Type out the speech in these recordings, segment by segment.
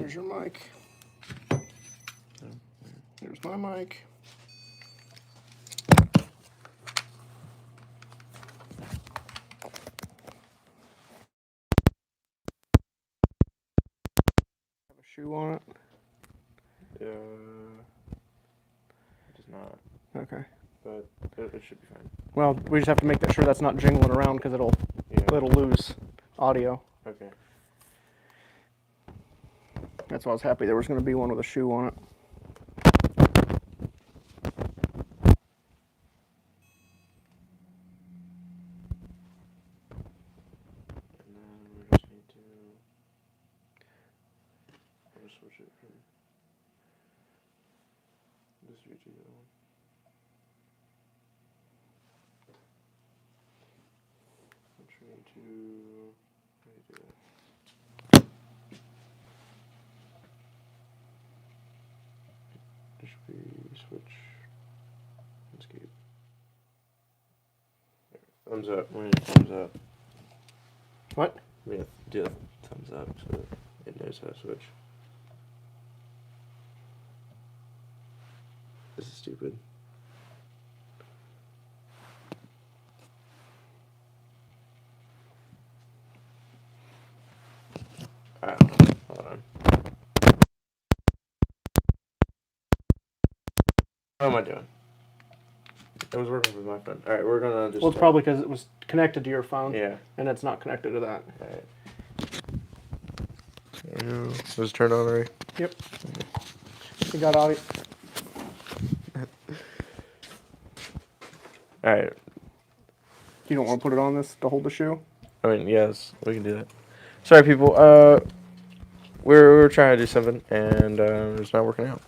There's your mic. Here's my mic. Have a shoe on it? It does not. Okay. But it should be fine. Well, we just have to make sure that's not jingling around because it'll lose audio. Okay. That's why I was happy there was going to be one with a shoe on it. And then we just need to switch it from this view to the other one. Which we need to how do you do that? It should be switch escape. There. Thumbs up. We need thumbs up. What? We have to do thumbs up so that it knows how to switch. This is stupid. Hold on. What am I doing? It was working with my phone. Alright, we're gonna just... Well, it's probably because it was connected to your phone. Yeah. And it's not connected to that. Alright. Was it turned on already? Yep. You got audio. Alright. You don't want to put it on this to hold the shoe? I mean, yes, we can do that. Sorry, people. We're trying to do something, and it's not working out.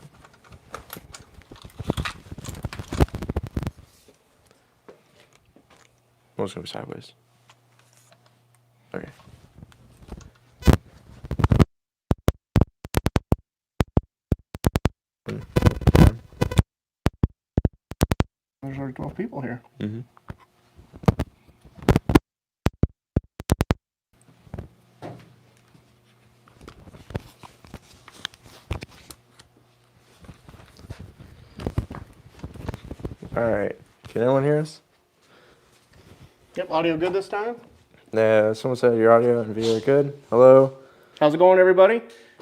Well, it's going to be sideways. Okay. There's already 12 people here. Mm-hmm. Alright. Can anyone hear us? Yep, audio good this time? Yeah, someone said your audio and video are good. Hello. How's it going, everybody?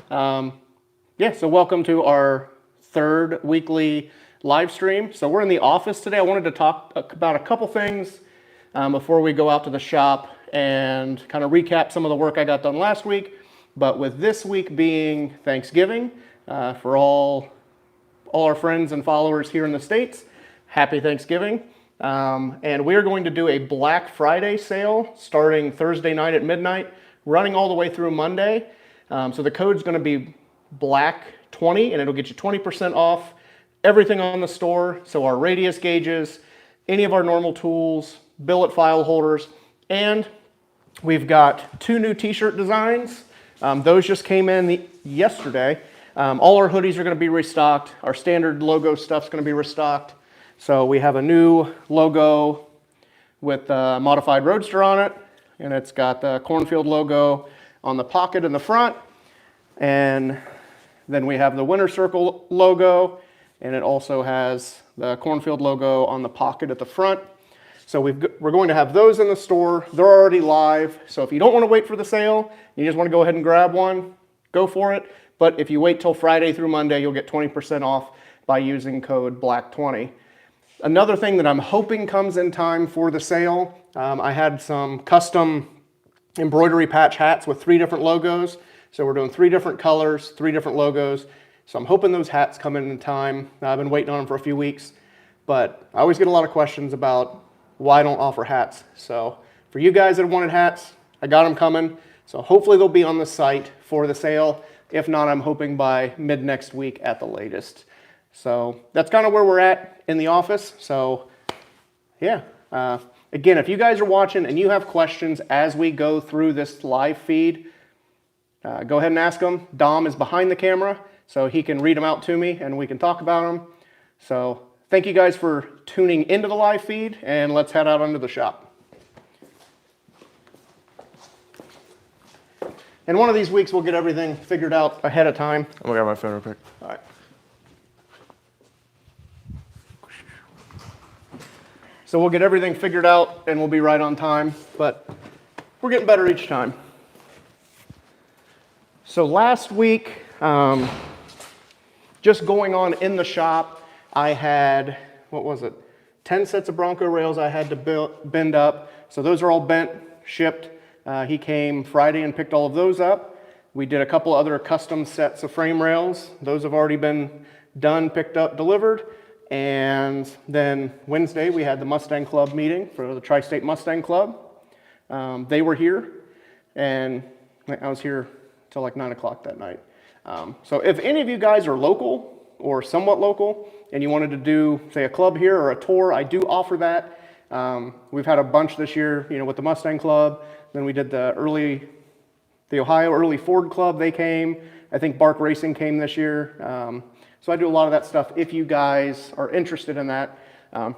Yeah, so welcome to our third weekly live stream. So we're in the office today. I wanted to talk about a couple things before we go out to the shop and kind of recap some of the work I got done last week. But with this week being Thanksgiving, for all our friends and followers here in the States, happy Thanksgiving. And we're going to do a Black Friday sale starting Thursday night at midnight, running all the way through Monday. So the code's going to be BLACK20, and it'll get you 20% off everything on the store. So our radius gauges, any of our normal tools, billet file holders, and we've got 2 new t-shirt designs. Those just came in yesterday. All our hoodies are going to be restocked. Our standard logo stuff's going to be restocked. So we have a new logo with modified Roadster on it, and it's got the Cornfield logo on the pocket in the front, and then we have the Winter Circle logo, and it also has the Cornfield logo on the pocket at the front. So we're going to have those in the store. They're already live, so if you don't want to wait for the sale, you just want to go ahead and grab one, go for it. But if you wait till Friday through Monday, you'll get 20% off by using code BLACK20. Another thing that I'm hoping comes in time for the sale, I had some custom embroidery patch hats with 3 different logos. So we're doing 3 different colors, 3 different logos. So I'm hoping those hats come in time. I've been waiting on them for a few weeks, but I always get a lot of questions about why I don't offer hats. So for you guys that wanted hats, I got them coming. So hopefully they'll be on the site for the sale. If not, I'm hoping by mid next week at the latest. So that's kind of where we're at in the office. So yeah, again, if you guys are watching and you have questions as we go through this live feed, go ahead and ask them. Dom is behind the camera, so he can read them out to me and we can talk about them. So thank you guys for tuning into the live feed, and let's head out onto the shop. And one of these weeks we'll get everything figured out ahead of time. I'm gonna grab my phone real quick. All right. So we'll get everything figured out and we'll be right on time, but we're getting better each time. So last week, just going on in the shop, I had, 10 sets of Bronco rails I had to bend up. So those are all bent, shipped. He came Friday and picked all of those up. We did a couple other custom sets of frame rails. Those have already been done, picked up, delivered. And then Wednesday, we had the Mustang Club meeting for the Tri-State Mustang Club. They were here, and I was here till like 9 o'clock that night. So if any of you guys are local or somewhat local, and you wanted to do, say, a club here or a tour, I do offer that. We've had a bunch this year, with the Mustang Club. Then we did the Ohio Early Ford Club, they came. I think Bark Racing came this year. So I do a lot of that stuff. If you guys are interested in that,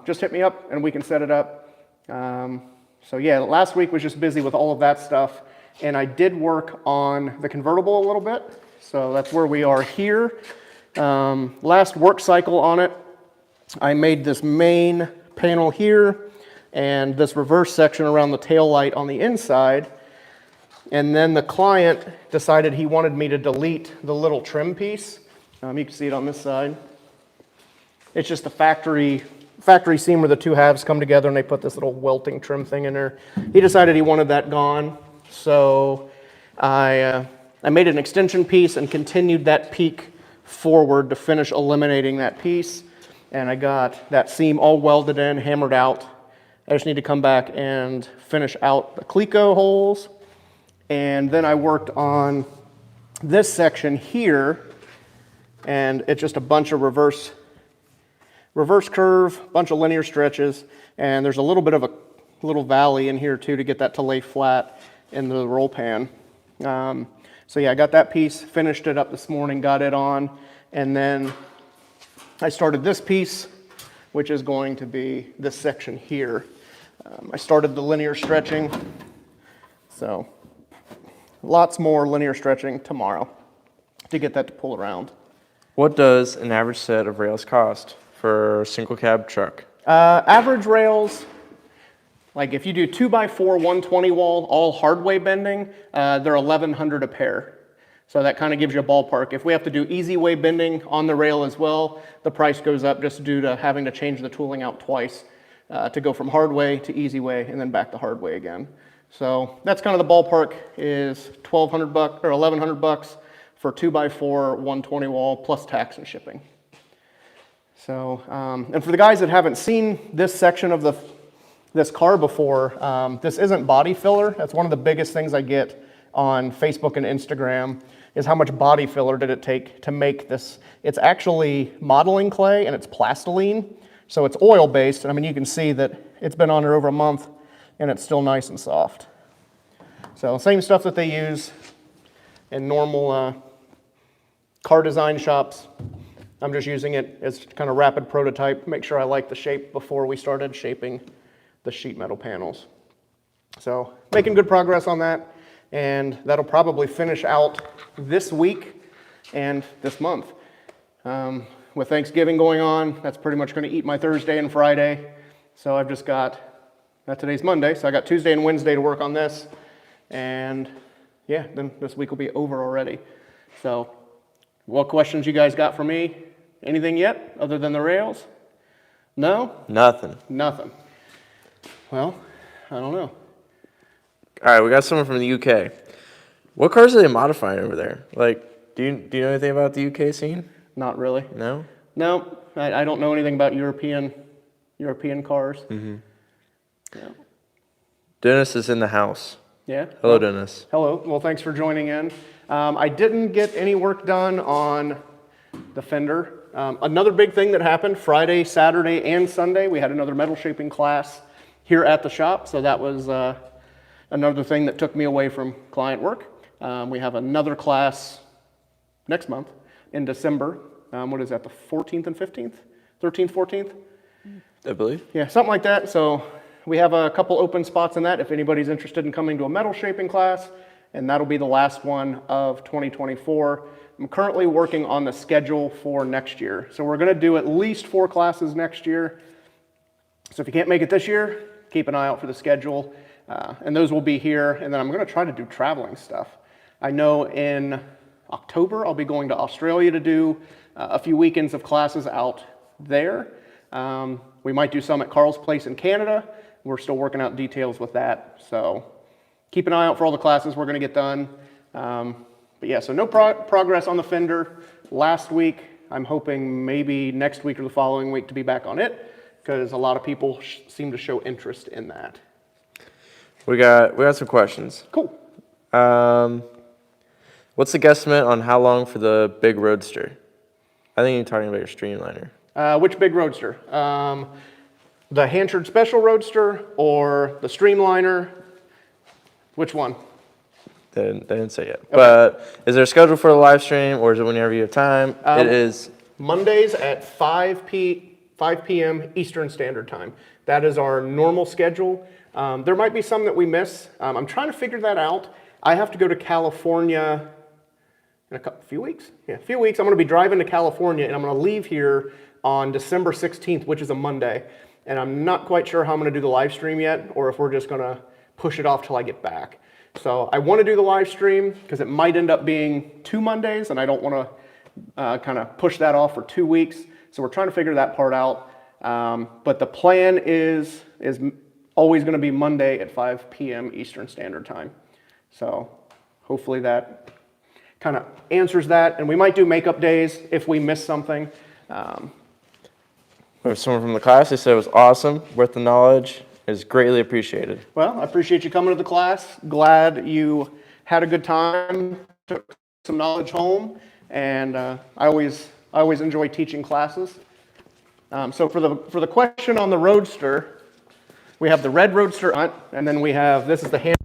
just hit me up and we can set it up. So yeah, last week was just busy with all of that stuff. And I did work on the convertible a little bit. So that's where we are here. Last work cycle on it, I made this main panel here and this reverse section around the tail light on the inside. And then the client decided he wanted me to delete the little trim piece. You can see it on this side. It's just the factory seam where the two halves come together and they put this little welting trim thing in there. He decided he wanted that gone. So I made an extension piece and continued that peak forward to finish eliminating that piece. And I got that seam all welded in, hammered out. I just need to come back and finish out the cleco holes. And then I worked on this section here, and it's just a bunch of reverse curve, bunch of linear stretches, and there's a little bit of a little valley in here too to get that to lay flat in the roll pan. So yeah, I got that piece, finished it up this morning, got it on, and then I started this piece, which is going to be this section here. I started the linear stretching, so lots more linear stretching tomorrow to get that to pull around. What does an average set of rails cost for a single cab truck? Average rails, like if you do 2x4 120 wall, all hardway bending, they're $1,100 a pair. So that kind of gives you a ballpark. If we have to do easy way bending on the rail as well, the price goes up just due to having to change the tooling out twice to go from hardway to easy way and then back to hardway again. So that's kind of the ballpark, is $1,200 or $1,100 for 2x4 120 wall plus tax and shipping. So, and for the guys that haven't seen this section of this car before, this isn't body filler. That's one of the biggest things I get on Facebook and Instagram, is how much body filler did it take to make this. It's actually modeling clay and it's plastiline. So it's oil based. I mean, you can see that it's been on there over a month and it's still nice and soft. So same stuff that they use in normal car design shops. I'm just using it as kind of rapid prototype, make sure I like the shape before we started shaping the sheet metal panels. So making good progress on that, and that'll probably finish out this week and this month. With Thanksgiving going on, that's pretty much going to eat my Thursday and Friday. So I've just got, today's Monday, so I got Tuesday and Wednesday to work on this. And yeah, then this week will be over already. So what questions you guys got for me? Anything yet other than the rails? No? Nothing. Nothing. Well, I don't know. All right, we got someone from the UK. What cars are they modifying over there? Like, do you know anything about the UK scene? Not really. No? No, I don't know anything about European cars. Mm-hmm. Yeah. Dennis is in the house. Yeah. Hello, Dennis. Hello. Well, thanks for joining in. I didn't get any work done on the fender. Another big thing that happened Friday, Saturday, and Sunday, we had another metal shaping class here at the shop. So that was another thing that took me away from client work. We have another class next month in December. What is that, the 14th and 15th? 13th, 14th? I believe. Yeah, something like that. So we have a couple open spots in that if anybody's interested in coming to a metal shaping class. and that'll be the last one of 2024. I'm currently working on the schedule for next year. So we're gonna do at least 4 classes next year. So if you can't make it this year, keep an eye out for the schedule. And those will be here, and then I'm gonna try to do traveling stuff. I know in October, I'll be going to Australia to do a few weekends of classes out there. We might do some at Carl's Place in Canada. We're still working out details with that. So keep an eye out for all the classes we're gonna get done. But yeah, so no progress on the fender last week. I'm hoping maybe next week or the following week to be back on it, because a lot of people seem to show interest in that. We got some questions. Cool. What's the guesstimate on how long for the big Roadster? I think you're talking about your Streamliner. Which big Roadster? The Hanchard Special Roadster or the Streamliner? Which one? They didn't say yet. Okay. But is there a schedule for the live stream, or is it whenever you have time? It is Mondays at 5 p.m. Eastern Standard Time. That is our normal schedule. There might be some that we miss. I'm trying to figure that out. I have to go to California in a few weeks. Yeah, a few weeks. I'm going to be driving to California, and I'm going to leave here on December 16th, which is a Monday. And I'm not quite sure how I'm going to do the live stream yet, or if we're just going to push it off till I get back. So I want to do the live stream because it might end up being 2 Mondays, and I don't want to kind of push that off for 2 weeks. So we're trying to figure that part out. But the plan is always going to be Monday at 5 p.m. Eastern Standard Time. So hopefully that kind of answers that. And we might do makeup days if we miss something. There's someone from the class. They said it was awesome, worth the knowledge. Is greatly appreciated. Well, I appreciate you coming to the class. Glad you had a good time, took some knowledge home, and I always enjoy teaching classes. So for the question on the Roadster, we have the red Roadster, and then we have, this is the hand.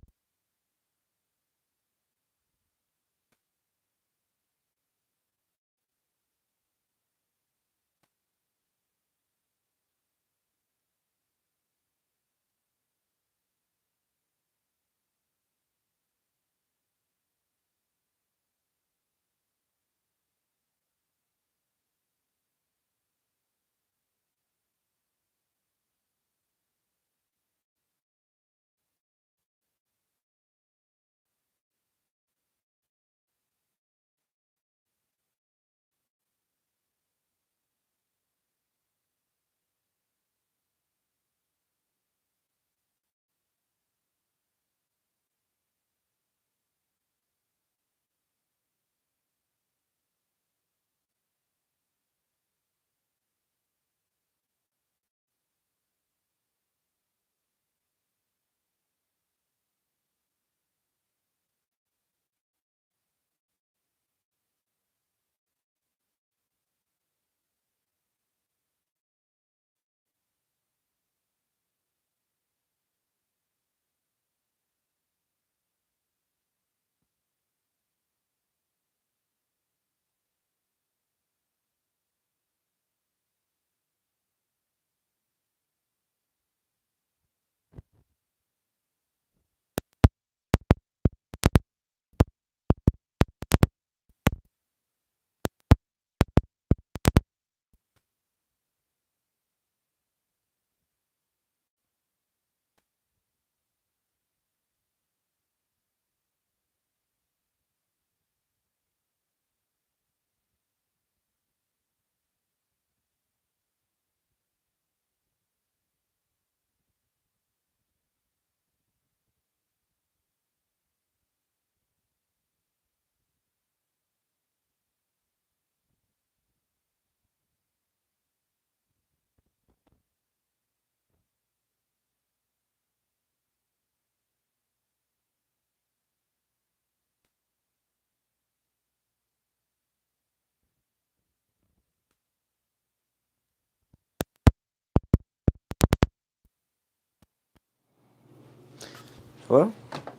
Hello?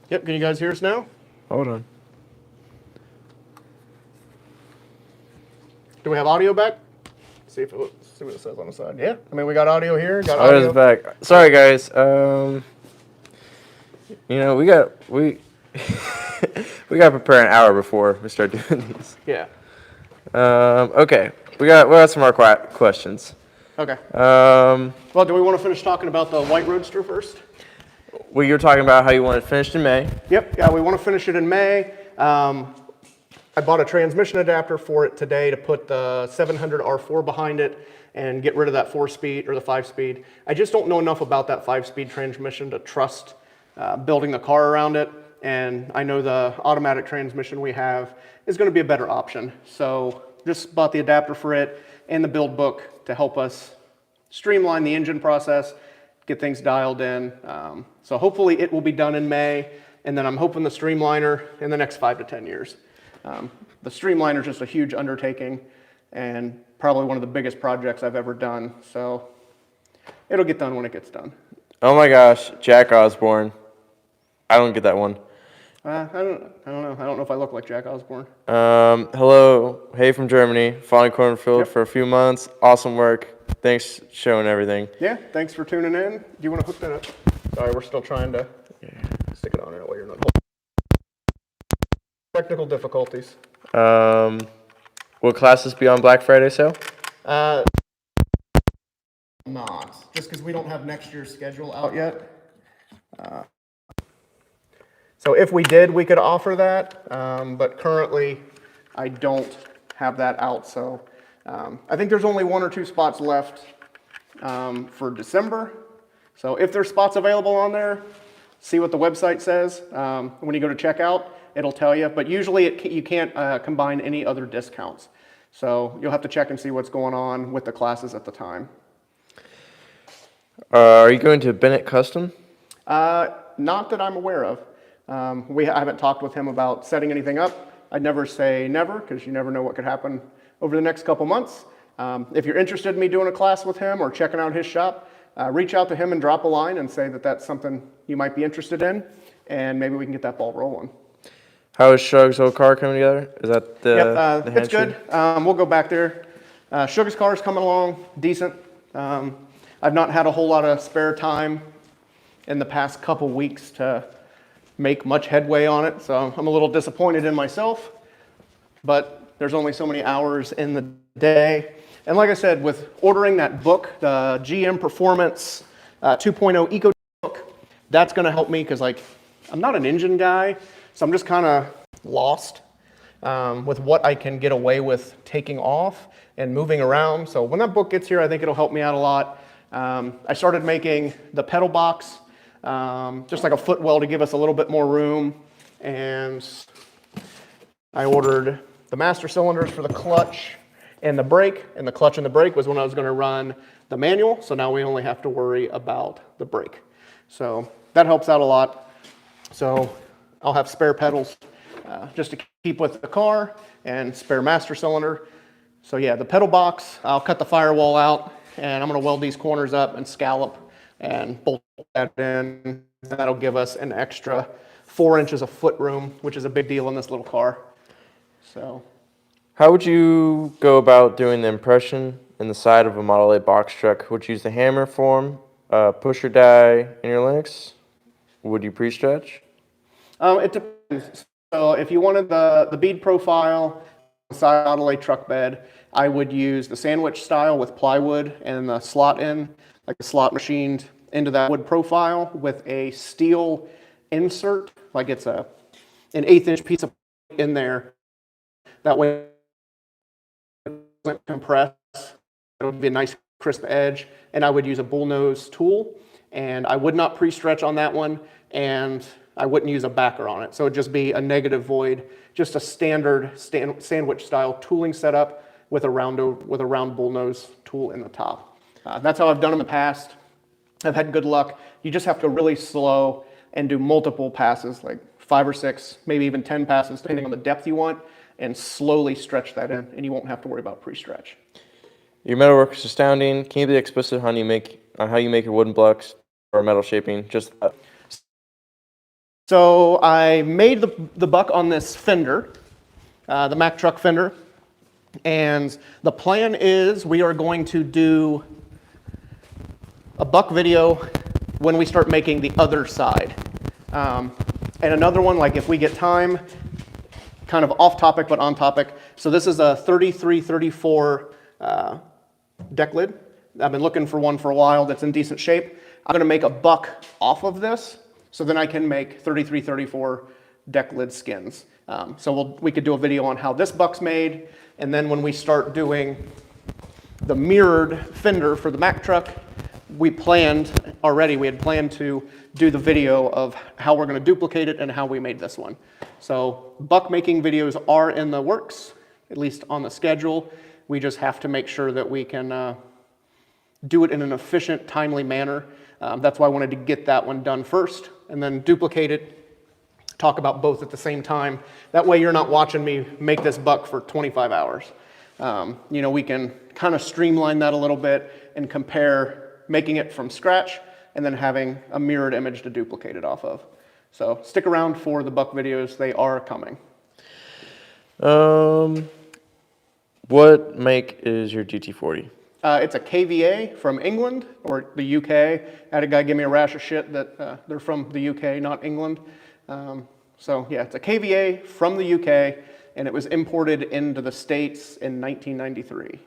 Yep, can you guys hear us now? Hold on. Do we have audio back? See what it says on the side. Yeah, I mean, we got audio here, got Audio's audio. back. Sorry, guys. You know, we We gotta prepare an hour before we start doing these. Yeah. Okay, we got some more questions. Okay. Well, Do we want to finish talking about the white Roadster first? You're talking about how you want it finished in May. Yep. Yeah, we want to finish it in May. I bought a transmission adapter for it today to put the 700 R4 behind it and get rid of that 4-speed or the 5-speed. I just don't know enough about that 5-speed transmission to trust building the car around it. And I know the automatic transmission we have is going to be a better option. So just bought the adapter for it and the build book to help us streamline the engine process, get things dialed in. So hopefully it will be done in May. And then I'm hoping the Streamliner in the next 5 to 10 years. The Streamliner is just a huge undertaking and probably one of the biggest projects I've ever done. So it'll get done when it gets done. Oh my gosh, Jack Osborne. I don't get that one. I don't know. I don't know if I look like Jack Osborne. Hello, hey from Germany, following Cornfield Yep. for a few months. Awesome work. Thanks showing everything. Yeah, thanks for tuning in. Do you want to hook that up? Sorry, we're still trying to stick it on there while you're not holding. Technical difficulties. Will classes be on Black Friday sale? Not. Just because we don't have next year's schedule out yet. So if we did, we could offer that, but currently I don't have that out. So I think there's only 1 or 2 spots left for December. So if there's spots available on there, see what the website says. When you go to checkout, it'll tell you, but usually you can't combine any other discounts. So you'll have to check and see what's going on with the classes at the time. Are you going to Bennett Custom? Not that I'm aware of. I haven't talked with him about setting anything up. I'd never say never, because you never know what could happen over the next couple months. If you're interested in me doing a class with him or checking out his shop, reach out to him and drop a line and say that that's something you might be interested in, and maybe we can get that ball rolling. How is Shug's old car coming together? Is that the Yep, it's good. We'll go back there. Sugar's car is coming along decent. I've not had a whole lot of spare time in the past couple weeks to make much headway on it, so I'm a little disappointed in myself, but there's only so many hours in the day. And like I said, with ordering that book, the GM Performance 2.0 Eco book, that's going to help me because I'm not an engine guy, so I'm just kind of lost with what I can get away with taking off and moving around. So when that book gets here, I think it'll help me out a lot. I started making the pedal box, just like a footwell to give us a little bit more room. And I ordered the master cylinders for the clutch and the brake. And the clutch and the brake was when I was going to run the manual. So now we only have to worry about the brake. So that helps out a lot. So I'll have spare pedals just to keep with the car and spare master cylinder. So yeah, the pedal box, I'll cut the firewall out and I'm going to weld these corners up and scallop and bolt that in. That'll give us an extra 4 inches of foot room, which is a big deal in this little car. So, how would you go about doing the impression in the side of a Model 8 box truck? Would you use the hammer form, pusher die in your Linux? Would you pre-stretch? It depends. So if you wanted the bead profile side Model 8 truck bed, I would use the sandwich style with plywood and the slot in, like a slot machined into that wood profile with a steel insert, like it's an 1/8 inch piece of in there. That way it doesn't compress. It'll be a nice crisp edge. And I would use a bullnose tool, and I would not pre-stretch on that one, and I wouldn't use a backer on it. So it'd just be a negative void, just a standard sandwich style tooling setup with a round bullnose tool in the top. That's how I've done in the past. I've had good luck. You just have to really slow and do multiple passes, like 5 or 6, maybe even 10 passes, depending on the depth you want, and slowly stretch that in, and you won't have to worry about pre-stretch. Your metalwork is astounding. Can you be explicit on how you make your wooden blocks or metal shaping? Just So I made the buck on this fender, the Mack truck fender, and the plan is we are going to do a buck video when we start making the other side. And another one, like if we get time, kind of off topic but on topic. So this is a 3334 deck lid. I've been looking for one for a while that's in decent shape. I'm gonna make a buck off of this, so then I can make 3334 deck lid skins. So we could do a video on how this buck's made, and then when we start doing the mirrored fender for the Mack truck, we had planned to do the video of how we're gonna duplicate it and how we made this one. So buck making videos are in the works, at least on the schedule. We just have to make sure that we can do it in an efficient, timely manner. That's why I wanted to get that one done first and then duplicate it, talk about both at the same time. That way you're not watching me make this buck for 25 hours. You know, we can kind of streamline that a little bit and compare making it from scratch and then having a mirrored image to duplicate it off of. So stick around for the buck videos, they are coming. What make is your GT40? It's a KVA from England or the UK. I had a guy give me a rash of shit that they're from the UK, not England. So yeah, it's a KVA from the UK, and it was imported into the States in 1993.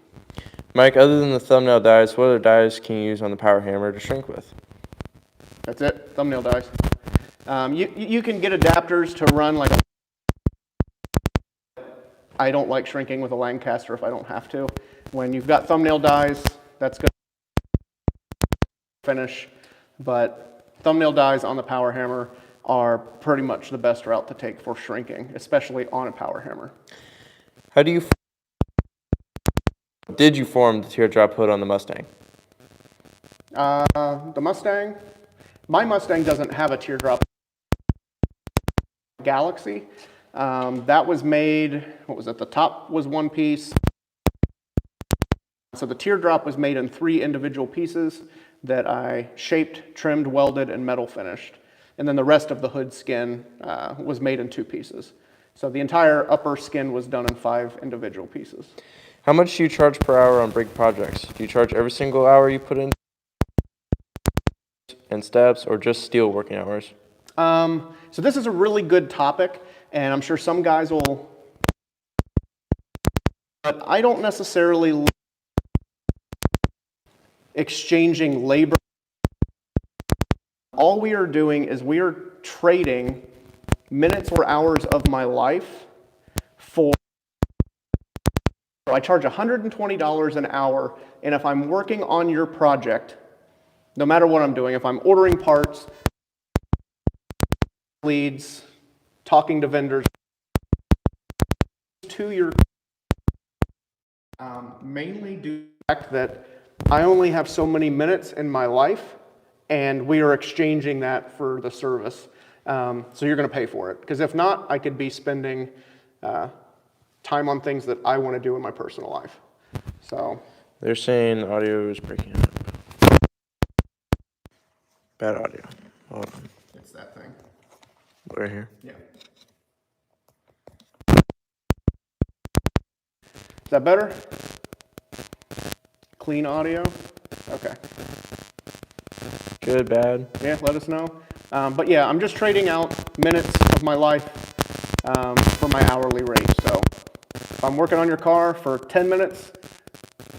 Mike, other than the thumbnail dies, what other dies can you use on the power hammer to shrink with? That's it, thumbnail dies. You can get adapters to run like I don't like shrinking with a Lancaster if I don't have to. When you've got thumbnail dies, that's good finish, but thumbnail dies on the power hammer are pretty much the best route to take for shrinking, especially on a power hammer. How do you did you form the teardrop hood on the Mustang? The Mustang, my Mustang doesn't have a teardrop. Galaxy, that was made, what was it, the top was one piece. So the teardrop was made in 3 individual pieces that I shaped, trimmed, welded, and metal finished. And then the rest of the hood skin was made in 2 pieces. So the entire upper skin was done in 5 individual pieces. How much do you charge per hour on big projects? Do you charge every single hour you put in and steps, or just steel working hours? So this is a really good topic, and I'm sure some guys will, but I don't necessarily exchanging labor. All we are doing is we are trading minutes or hours of my life for, I charge $120 an hour, and if I'm working on your project, no matter what I'm doing, if I'm ordering parts, leads, talking to vendors, to your mainly due to the fact that I only have so many minutes in my life, and we are exchanging that for the service. So you're going to pay for it, because if not, I could be spending time on things that I want to do in my personal life. So they're saying audio is breaking up. Bad audio. Hold on. it's that thing. Right here. Yeah. Is that better? Clean audio? Okay. Good, bad. Yeah, let us know. But yeah, I'm just trading out minutes of my life for my hourly rate. So if I'm working on your car for 10 minutes,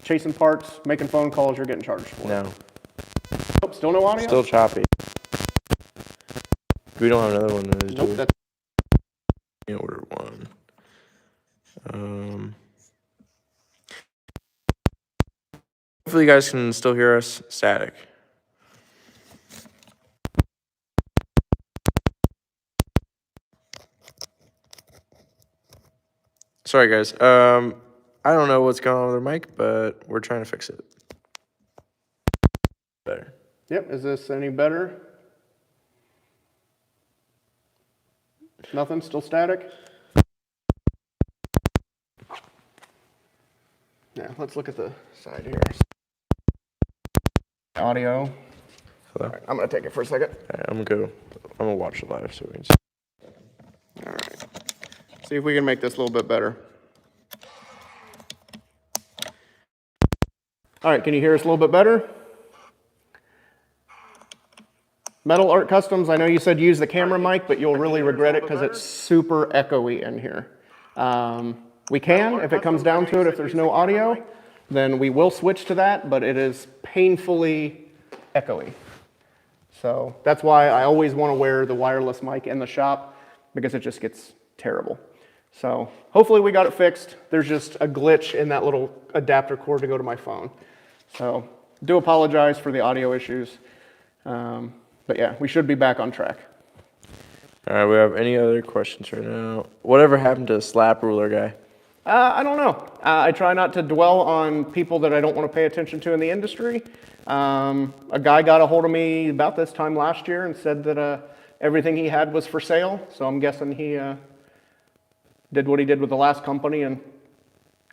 chasing parts, making phone calls, you're getting charged for it. No. Nope, still no audio? Still choppy. We don't have another one. Nope, that's You ordered one. Hopefully you guys can still hear us static. Sorry guys. I don't know what's going on with our mic, but we're trying to fix it. Better. Yep, is this any better? Nothing, still static? Yeah, let's look at the side here. Audio. Hello. All right, I'm gonna take it for a second. Alright, I'm gonna watch it live so we can see. All right, see if we can make this a little bit better. All right, can you hear us a little bit better? Metal Art Customs, I know you said use the camera mic, but you'll really regret it because it's super echoey in here. We can, if it comes down to it, if there's no audio, then we will switch to that, but it is painfully echoey. So that's why I always want to wear the wireless mic in the shop, because it just gets terrible. So hopefully we got it fixed. There's just a glitch in that little adapter cord to go to my phone. So do apologize for the audio issues. But yeah, we should be back on track. All right, we have any other questions right now? Whatever happened to the slap ruler guy? I don't know. I try not to dwell on people that I don't want to pay attention to in the industry. A guy got a hold of me about this time last year and said that everything he had was for sale. So I'm guessing he did what he did with the last company and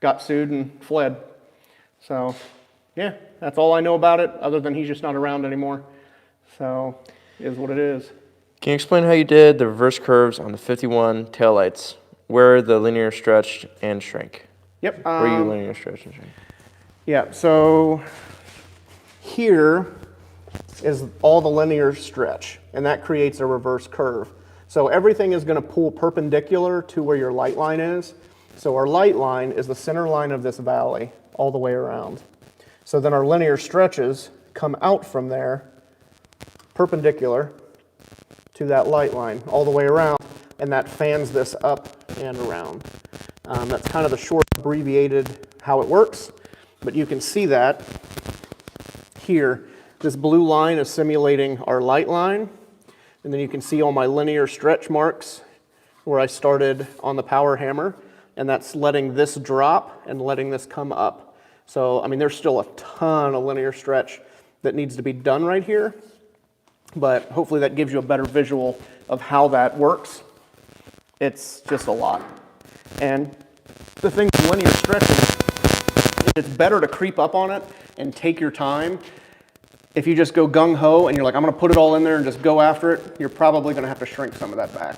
got sued and fled. So yeah, that's all I know about it, other than he's just not around anymore. So it is what it is. Can you explain how you did the reverse curves on the 51 taillights? Where the linear stretch and shrink? Yep. Where you linear stretch and shrink? Yeah, so here is all the linear stretch, and that creates a reverse curve. So everything is going to pull perpendicular to where your light line is. So our light line is the center line of this valley all the way around. So then our linear stretches come out from there perpendicular to that light line all the way around, and that fans this up and around. That's kind of the short abbreviated how it works, but you can see that here. This blue line is simulating our light line, and then you can see all my linear stretch marks where I started on the power hammer, and that's letting this drop and letting this come up. So, I mean, there's still a ton of linear stretch that needs to be done right here, but hopefully that gives you a better visual of how that works. It's just a lot. And the thing with linear stretching, it's better to creep up on it and take your time. If you just go gung-ho and you're like, I'm going to put it all in there and just go after it, you're probably going to have to shrink some of that back.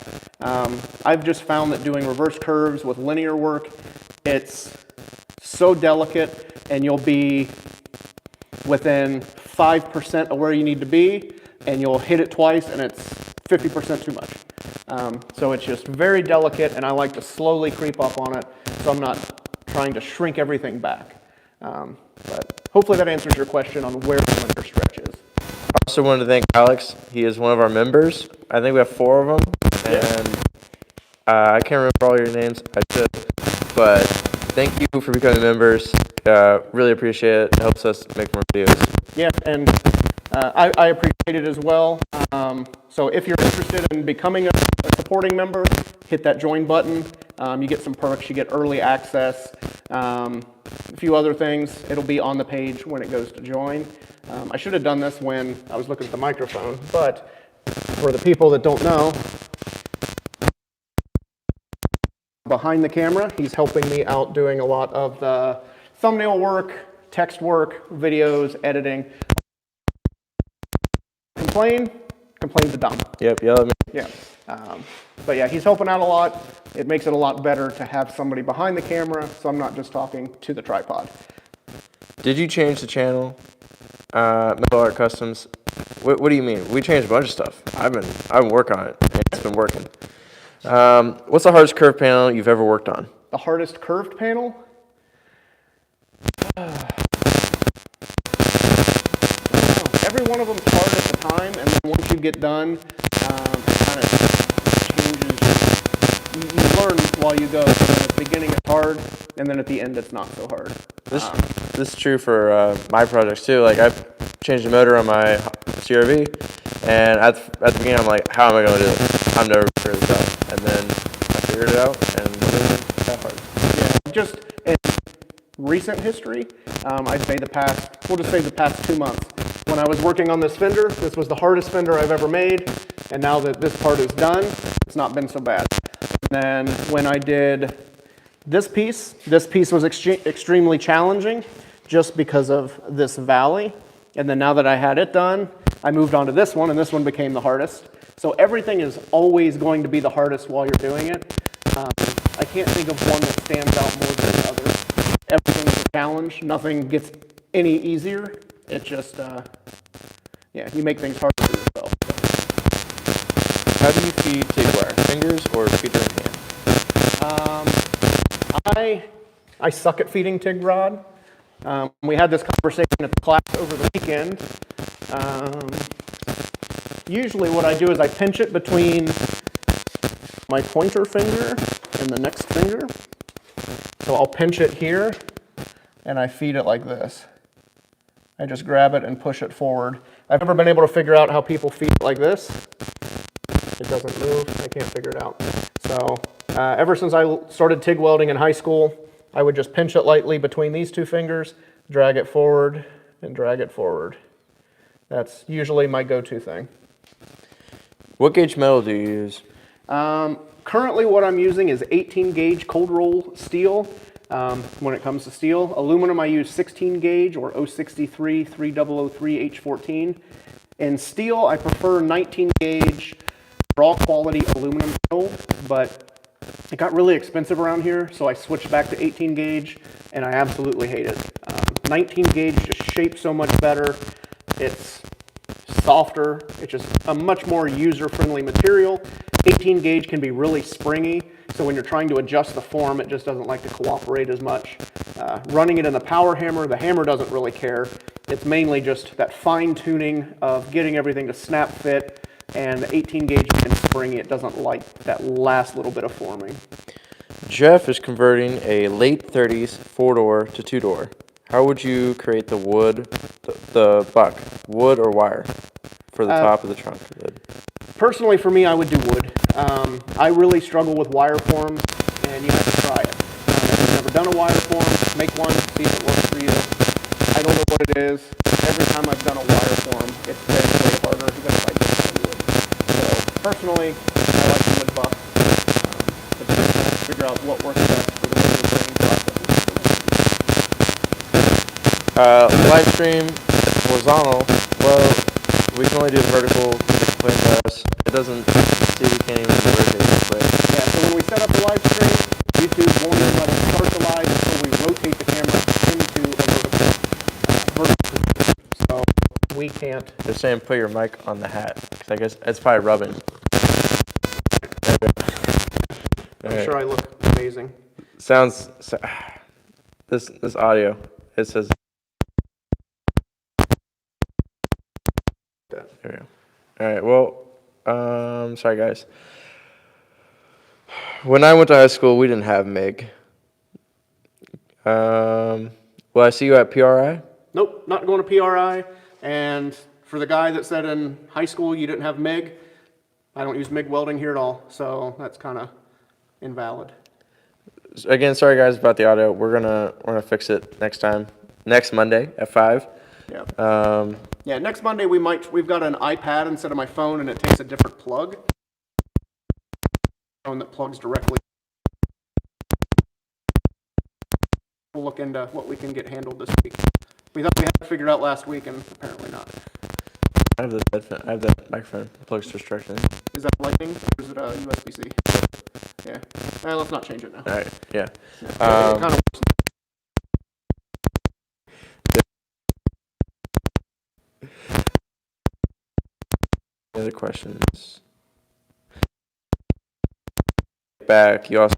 I've just found that doing reverse curves with linear work, it's so delicate, and you'll be within 5% of where you need to be, and you'll hit it twice and it's 50% too much. So it's just very delicate, and I like to slowly creep up on it so I'm not trying to shrink everything back. But hopefully that answers your question on where the linear stretch is. I also wanted to thank Alex. He is one of our members. I think we have 4 of them, and I can't remember all your names. I should, but thank you for becoming members. Really appreciate it. It helps us make more videos. Yeah, and I appreciate it as well. So if you're interested in becoming a supporting member, hit that join button. You get some perks. You get early access, a few other things. It'll be on the page when it goes to join. I should have done this when I was looking at the microphone, but for the people that don't know, behind the camera, he's helping me out doing a lot of the thumbnail work, text work, videos, editing. Complain to Dom. Yep, yell at me. Yeah. But yeah, he's helping out a lot. It makes it a lot better to have somebody behind the camera, so I'm not just talking to the tripod. Did you change the channel? Metal Art Customs. What do you mean? We changed a bunch of stuff. I've been working on it. It's been working. What's the hardest curved panel you've ever worked on? The hardest curved panel? Every one of them's hard at the time, and then once you get done, it kind of changes. You learn while you go. So at the beginning it's hard, and then at the end it's not so hard. This is true for my projects too. Like I've changed the motor on my CRV, and at the beginning I'm like, how am I going to do this? I'm never figure this out. And then I figured it out, and it wasn't that hard. Yeah, just in recent history, I'd say we'll just say the past 2 months. When I was working on this fender, this was the hardest fender I've ever made, and now that this part is done, it's not been so bad. And then when I did this piece was extremely challenging just because of this valley. And then now that I had it done, I moved on to this one, and this one became the hardest. So everything is always going to be the hardest while you're doing it. I can't think of one that stands out more than the other. Everything is a challenge. Nothing gets any easier. It just, you make things hard for yourself. How do you feed tape wire? Fingers or feeder in hand? I suck at feeding TIG rod. We had this conversation at the class over the weekend. Usually what I do is I pinch it between my pointer finger and the next finger. So I'll pinch it here and I feed it like this. I just grab it and push it forward. I've never been able to figure out how people feed it like this. It doesn't move. I can't figure it out. So ever since I started TIG welding in high school, I would just pinch it lightly between these two fingers, drag it forward, and drag it forward. That's usually my go-to thing. What gauge metal do you use? Currently what I'm using is 18 gauge cold roll steel. When it comes to steel, aluminum I use 16 gauge or 063 3003 H14. In steel I prefer 19 gauge raw quality aluminum metal, but it got really expensive around here, so I switched back to 18 gauge and I absolutely hate it. 19 gauge just shapes so much better. It's softer. It's just a much more user-friendly material. 18 gauge can be really springy, so when you're trying to adjust the form, it just doesn't like to cooperate as much. Running it in the power hammer, the hammer doesn't really care. It's mainly just that fine-tuning of getting everything to snap fit, and the 18 gauge is springy. It doesn't like that last little bit of forming. Jeff is converting a late 30s 4-door to 2-door. How would you create the wood, the buck, wood or wire for the top of the trunk lid? Personally, for me, I would do wood. I really struggle with wire form, and you have to try it. If you've never done a wire form, make one, see if it works for you. I don't know what it is. Every time I've done a wire form, it's been way harder than if I did it in wood. So personally, I like the wood buck. But just trying to figure out what works best for the manufacturing process. Live stream horizontal. Well, we can only do the vertical. It doesn't see, we can't even rotate this way. Yeah, so when we set up the live stream, YouTube won't even let us start the live until we rotate the camera into a vertical position. So we can't. They're saying put your mic on the hat, because I guess it's probably rubbing. I'm sure I look amazing. Sounds, this audio, it says. There we go. All right, well, sorry guys. When I went to high school, we didn't have MIG. Will I see you at PRI? Nope, not going to PRI. And for the guy that said in high school you didn't have MIG, I don't use MIG welding here at all, so that's kind of invalid. Again, sorry guys about the audio. We're gonna fix it next time, next Monday at 5. Yeah. Yeah, next Monday we've got an iPad instead of my phone, and it takes a different plug. Phone that plugs directly. We'll look into what we can get handled this week. We thought we had it figured out last week, and apparently not. I have the microphone. It plugs to instruction. Is that Lightning or is it USB-C? Yeah. Let's not change it now. All right. Yeah. It kind of works. Other questions? Back. You also.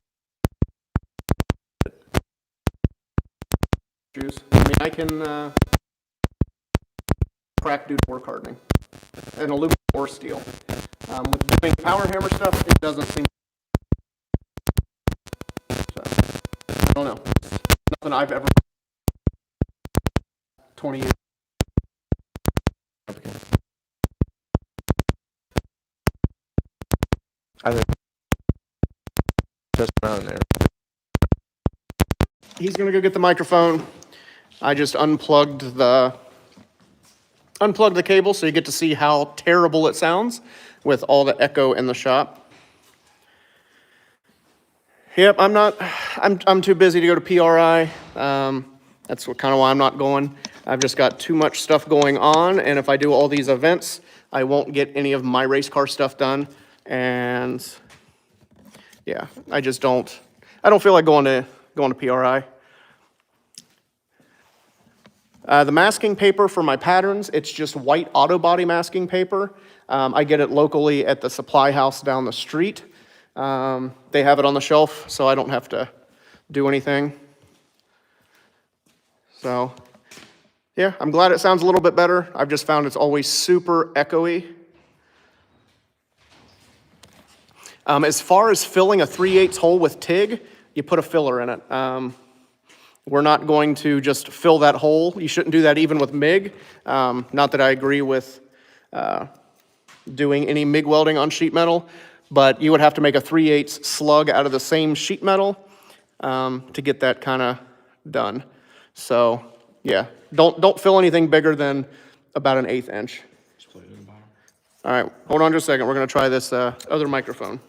I mean, I can crack due to work hardening, and aluminum or steel. With doing power hammer stuff, it doesn't seem. So, I don't know. It's nothing I've ever. 20 years. I think just around there. He's gonna go get the microphone. I just unplugged the cable so you get to see how terrible it sounds with all the echo in the shop. Yep, I'm too busy to go to PRI. That's kind of why I'm not going. I've just got too much stuff going on, and if I do all these events, I won't get any of my race car stuff done. And yeah, I don't feel like going to PRI. The masking paper for my patterns, it's just white auto body masking paper. I get it locally at the supply house down the street. They have it on the shelf, so I don't have to do anything. So, yeah, I'm glad it sounds a little bit better. I've just found it's always super echoey. As far as filling a 3/8 hole with TIG, you put a filler in it. We're not going to just fill that hole. You shouldn't do that even with MIG. Not that I agree with doing any MIG welding on sheet metal, but you would have to make a 3/8 slug out of the same sheet metal to get that kind of done. So yeah, don't fill anything bigger than about an 1/8 inch. All right, hold on just a second. We're gonna try this other microphone.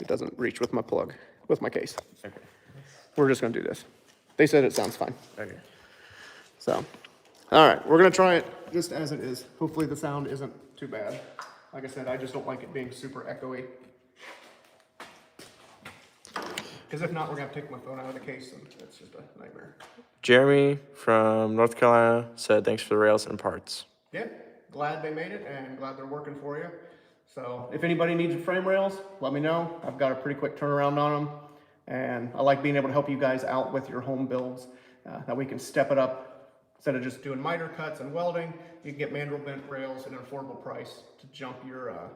It doesn't reach with my plug, with my case. Okay. We're just gonna do this. They said it sounds fine. Okay. So, all right, we're gonna try it just as it is. Hopefully the sound isn't too bad. Like I said, I just don't like it being super echoey. Because if not, we're gonna have to take my phone out of the case, and it's just a nightmare. Jeremy from North Carolina said, thanks for the rails and parts. Yeah, glad they made it, and glad they're working for you. So if anybody needs frame rails, let me know. I've got a pretty quick turnaround on them, and I like being able to help you guys out with your home builds. That we can step it up. Instead of just doing miter cuts and welding, you can get mandrel bent rails at an affordable price to jump your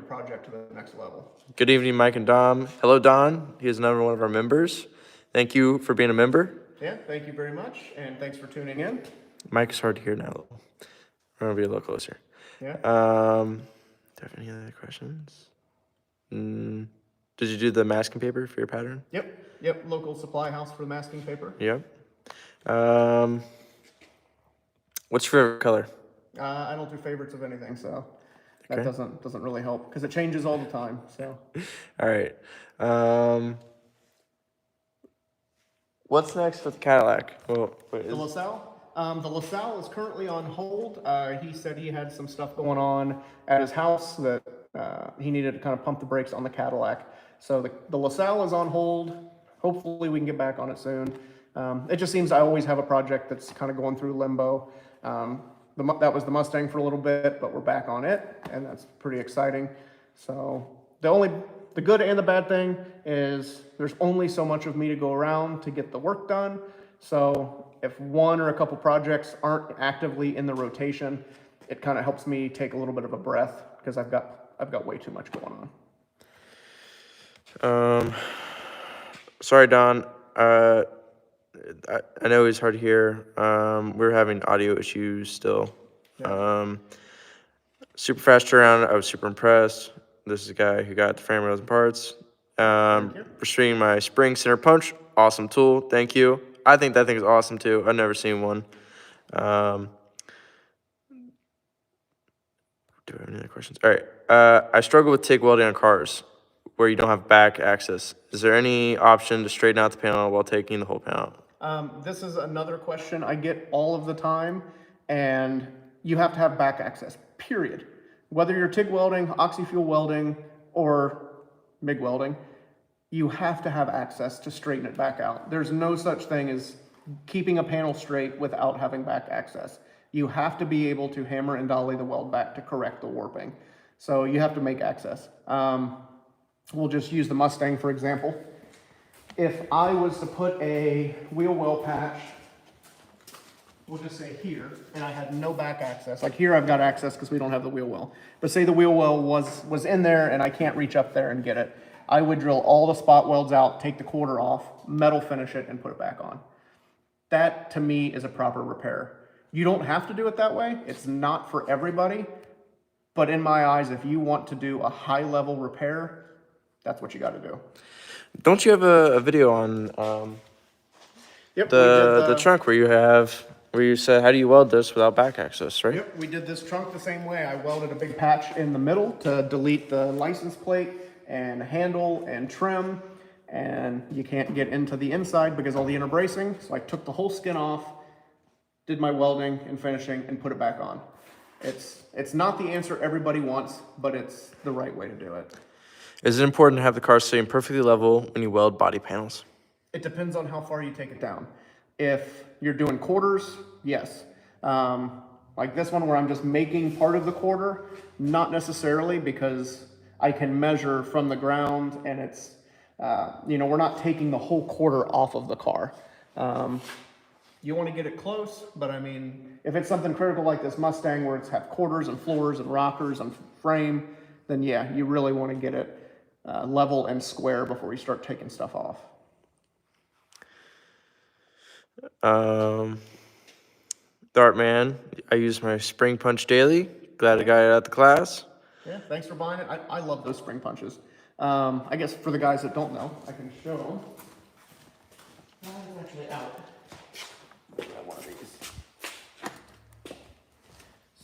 project to the next level. Good evening, Mike and Dom. Hello, Don. He is another one of our members. Thank you for being a member. Yeah, thank you very much, and thanks for tuning in. Mike's hard to hear now. We're gonna be a little closer. Yeah. Do you have any other questions? Did you do the masking paper for your pattern? Yep, local supply house for the masking paper. Yep. What's your favorite color? I don't do favorites of anything, so that Okay. doesn't really help because it changes all the time. So. All right. What's next with the Cadillac? Well, The LaSalle? The LaSalle is currently on hold. He said he had some stuff going on at his house that he needed to kind of pump the brakes on the Cadillac. So the LaSalle is on hold. Hopefully we can get back on it soon. It just seems I always have a project that's kind of going through limbo. That was the Mustang for a little bit, but we're back on it, and that's pretty exciting. So the good and the bad thing is there's only so much of me to go around to get the work done. So if one or a couple projects aren't actively in the rotation, it kind of helps me take a little bit of a breath because I've got way too much going on. Sorry, Don. I know it's hard to hear. We're having audio issues still. Yeah. Super fast turnaround. I was super impressed. This is a guy who got the frame rails and parts. Restraining my spring center punch. Awesome tool. Thank you. I think that thing is awesome too. I've never seen one. Do I have any other questions? All right. I struggle with TIG welding on cars where you don't have back access. Is there any option to straighten out the panel while taking the whole panel out? This is another question I get all of the time, and you have to have back access, period. Whether you're TIG welding, oxy-fuel welding, or MIG welding, you have to have access to straighten it back out. There's no such thing as keeping a panel straight without having back access. You have to be able to hammer and dolly the weld back to correct the warping. So you have to make access. We'll just use the Mustang for example. If I was to put a wheel well patch, we'll just say here, and I had no back access. Like here I've got access because we don't have the wheel well. But say the wheel well was in there and I can't reach up there and get it. I would drill all the spot welds out, take the quarter off, metal finish it, and put it back on. That, to me, is a proper repair. You don't have to do it that way. It's not for everybody. But in my eyes, if you want to do a high-level repair, that's what you got to do. Don't you have a video on Yep, the trunk where you said, how do you weld this without back access, right? Yep, we did this trunk the same way. I welded a big patch in the middle to delete the license plate and handle and trim, and you can't get into the inside because all the inner bracing. So I took the whole skin off, did my welding and finishing, and put it back on. It's not the answer everybody wants, but it's the right way to do it. Is it important to have the car staying perfectly level when you weld body panels? It depends on how far you take it down. If you're doing quarters, yes. Like this one where I'm just making part of the quarter, not necessarily, because I can measure from the ground and we're not taking the whole quarter off of the car. You want to get it close, but I mean, if it's something critical like this Mustang where it's have quarters and floors and rockers and frame, then yeah, you really want to get it level and square before you start taking stuff off. Dart man, I use my spring punch daily. Glad I got it out the class. Yeah, thanks for buying it. I love those spring punches. I guess for the guys that don't know, I can show them. It's actually out. Got one of these.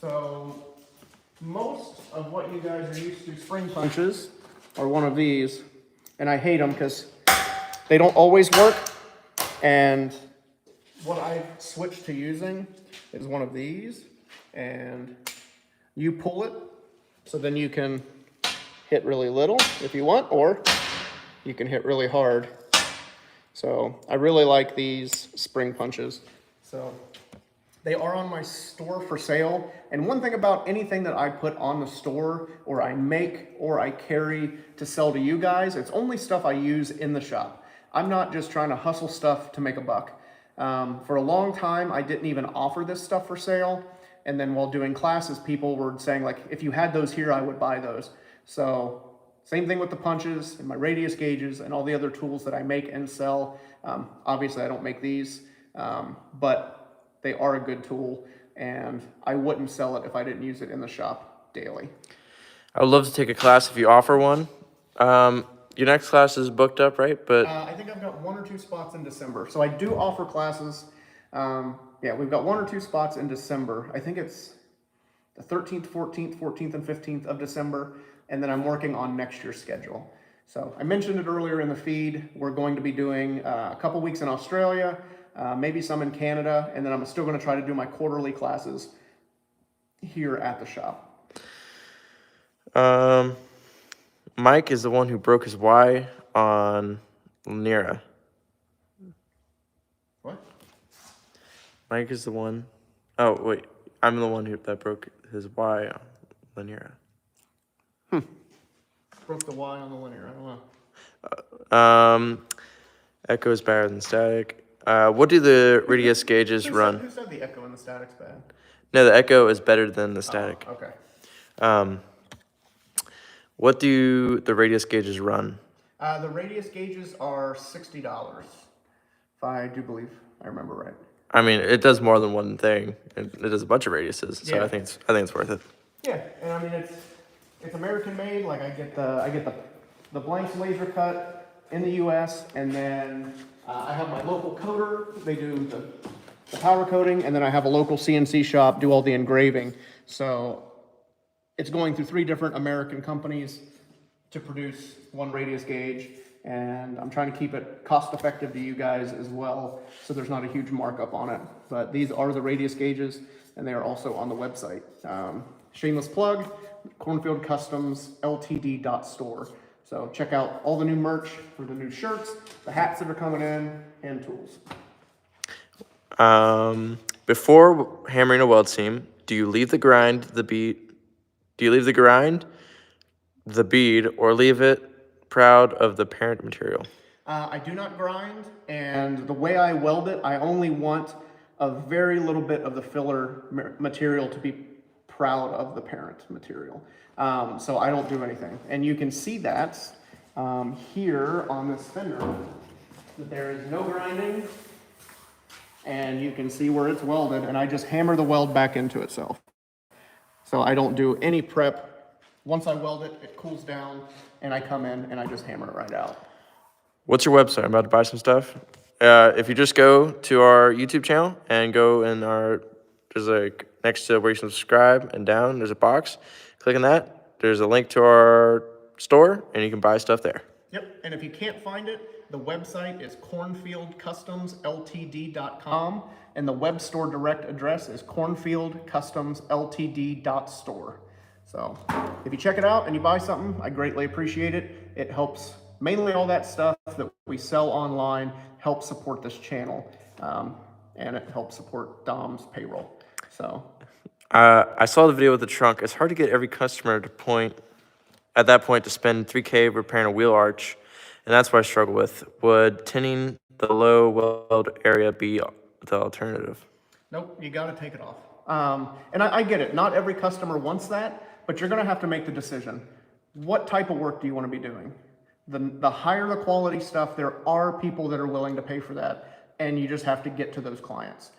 So most of what you guys are used to spring punches are one of these, and I hate them because they don't always work. And what I've switched to using is one of these, and you pull it, so then you can hit really little if you want, or you can hit really hard. So I really like these spring punches. So they are on my store for sale. And one thing about anything that I put on the store, or I make, or I carry to sell to you guys, it's only stuff I use in the shop. I'm not just trying to hustle stuff to make a buck. For a long time, I didn't even offer this stuff for sale. And then while doing classes, people were saying like, if you had those here, I would buy those. So same thing with the punches and my radius gauges and all the other tools that I make and sell. Obviously I don't make these, but they are a good tool, and I wouldn't sell it if I didn't use it in the shop daily. I would love to take a class if you offer one. Your next class is booked up, right? But I think I've got 1 or 2 spots in December. So I do offer classes. Yeah, we've got 1 or 2 spots in December. I think it's the 13th, 14th, and 15th of December. And then I'm working on next year's schedule. So I mentioned it earlier in the feed. We're going to be doing a couple weeks in Australia, maybe some in Canada. And then I'm still going to try to do my quarterly classes here at the shop. Mike is the one who broke his Y on Lanira. What? Mike is the one. Oh, wait. I'm the one that broke his Y on Lanira. Broke the Y on the linear. I don't know. Echo is better than static. What do the radius gauges run? Who said the echo and the static's bad? No, the echo is better than the static. Oh, okay. What do the radius gauges run? The radius gauges are $60. If I do believe I remember right. I mean, it does more than one thing. It does a bunch of radiuses, so Yeah. I think it's worth it. Yeah, and I mean it's American made. Like I get the blanks laser cut in the U.S. and then I have my local coder. They do the powder coating, and then I have a local CNC shop do all the engraving. So it's going through 3 different American companies to produce one radius gauge, and I'm trying to keep it cost effective to you guys as well, so there's not a huge markup on it. But these are the radius gauges, and they are also on the website. Shameless plug, Cornfieldcustomsltd.store. So check out all the new merch for the new shirts, the hats that are coming in, and tools. Before hammering a weld seam, do you leave the grind, the bead? Do you leave the grind, the bead, or leave it proud of the parent material? I do not grind, and the way I weld it, I only want a very little bit of the filler material to be proud of the parent material. So I don't do anything. And you can see that here on this fender, that there is no grinding, and you can see where it's welded, and I just hammer the weld back into itself. So I don't do any prep. Once I weld it, it cools down, and I come in and I just hammer it right out. What's your website? I'm about to buy some stuff. If you just go to our YouTube channel and go in there's like next to where you subscribe and down, there's a box. Click on that. There's a link to our store, and you can buy stuff there. Yep, and if you can't find it, the website is Cornfieldcustomsltd.com, and the web store direct address is Cornfieldcustomsltd.store. So if you check it out and you buy something, I greatly appreciate it. It helps, mainly all that stuff that we sell online helps support this channel, and it helps support Dom's payroll. So I saw the video with the trunk. It's hard to get every customer to spend $3K repairing a wheel arch and that's what I struggle with. Would tinning the low weld area be the alternative? Nope, you got to take it off. And I get it. Not every customer wants that, but you're going to have to make the decision. What type of work do you want to be doing? The higher the quality stuff, there are people that are willing to pay for that, and you just have to get to those clients.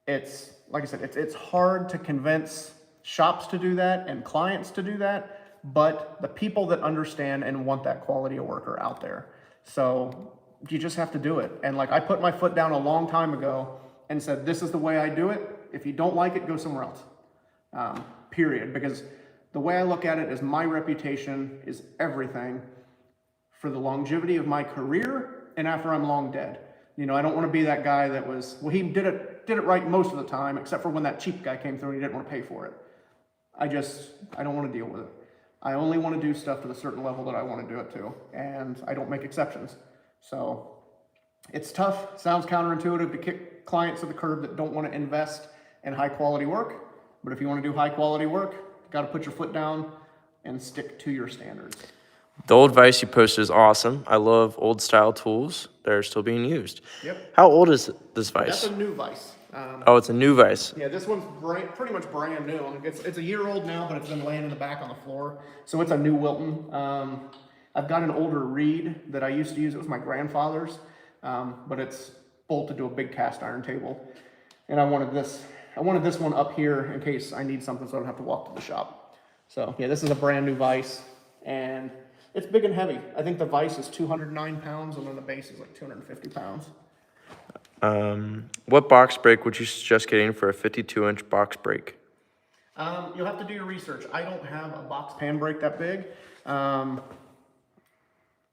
It's, like I said, it's hard to convince shops to do that and clients to do that, but the people that understand and want that quality of work are out there. So you just have to do it. And like I put my foot down a long time ago and said, this is the way I do it. If you don't like it, go somewhere else, period. Because the way I look at it is my reputation is everything for the longevity of my career and after I'm long dead. You know, I don't want to be that guy that was, well, he did it right most of the time, except for when that cheap guy came through and he didn't want to pay for it. I don't want to deal with it. I only want to do stuff to the certain level that I want to do it to, and I don't make exceptions. So it's tough. Sounds counterintuitive to kick clients to the curb that don't want to invest in high quality work. But if you want to do high quality work, you got to put your foot down and stick to your standards. The old vise you posted is awesome. I love old style tools that are still being used. Yep. How old is this vise? That's a new vise. Oh, it's a new vise. Yeah, this one's pretty much brand new. It's a year old now, but it's been laying in the back on the floor. So it's a new Wilton. I've got an older reed that I used to use. It was my grandfather's, but it's bolted to a big cast iron table. And I wanted this one up here in case I need something so I don't have to walk to the shop. So yeah, this is a brand new vise, and it's big and heavy. I think the vise is 209 pounds, and then the base is like 250 pounds. What box break would you suggest getting for a 52-inch box break? You'll have to do your research. I don't have a box pan brake that big.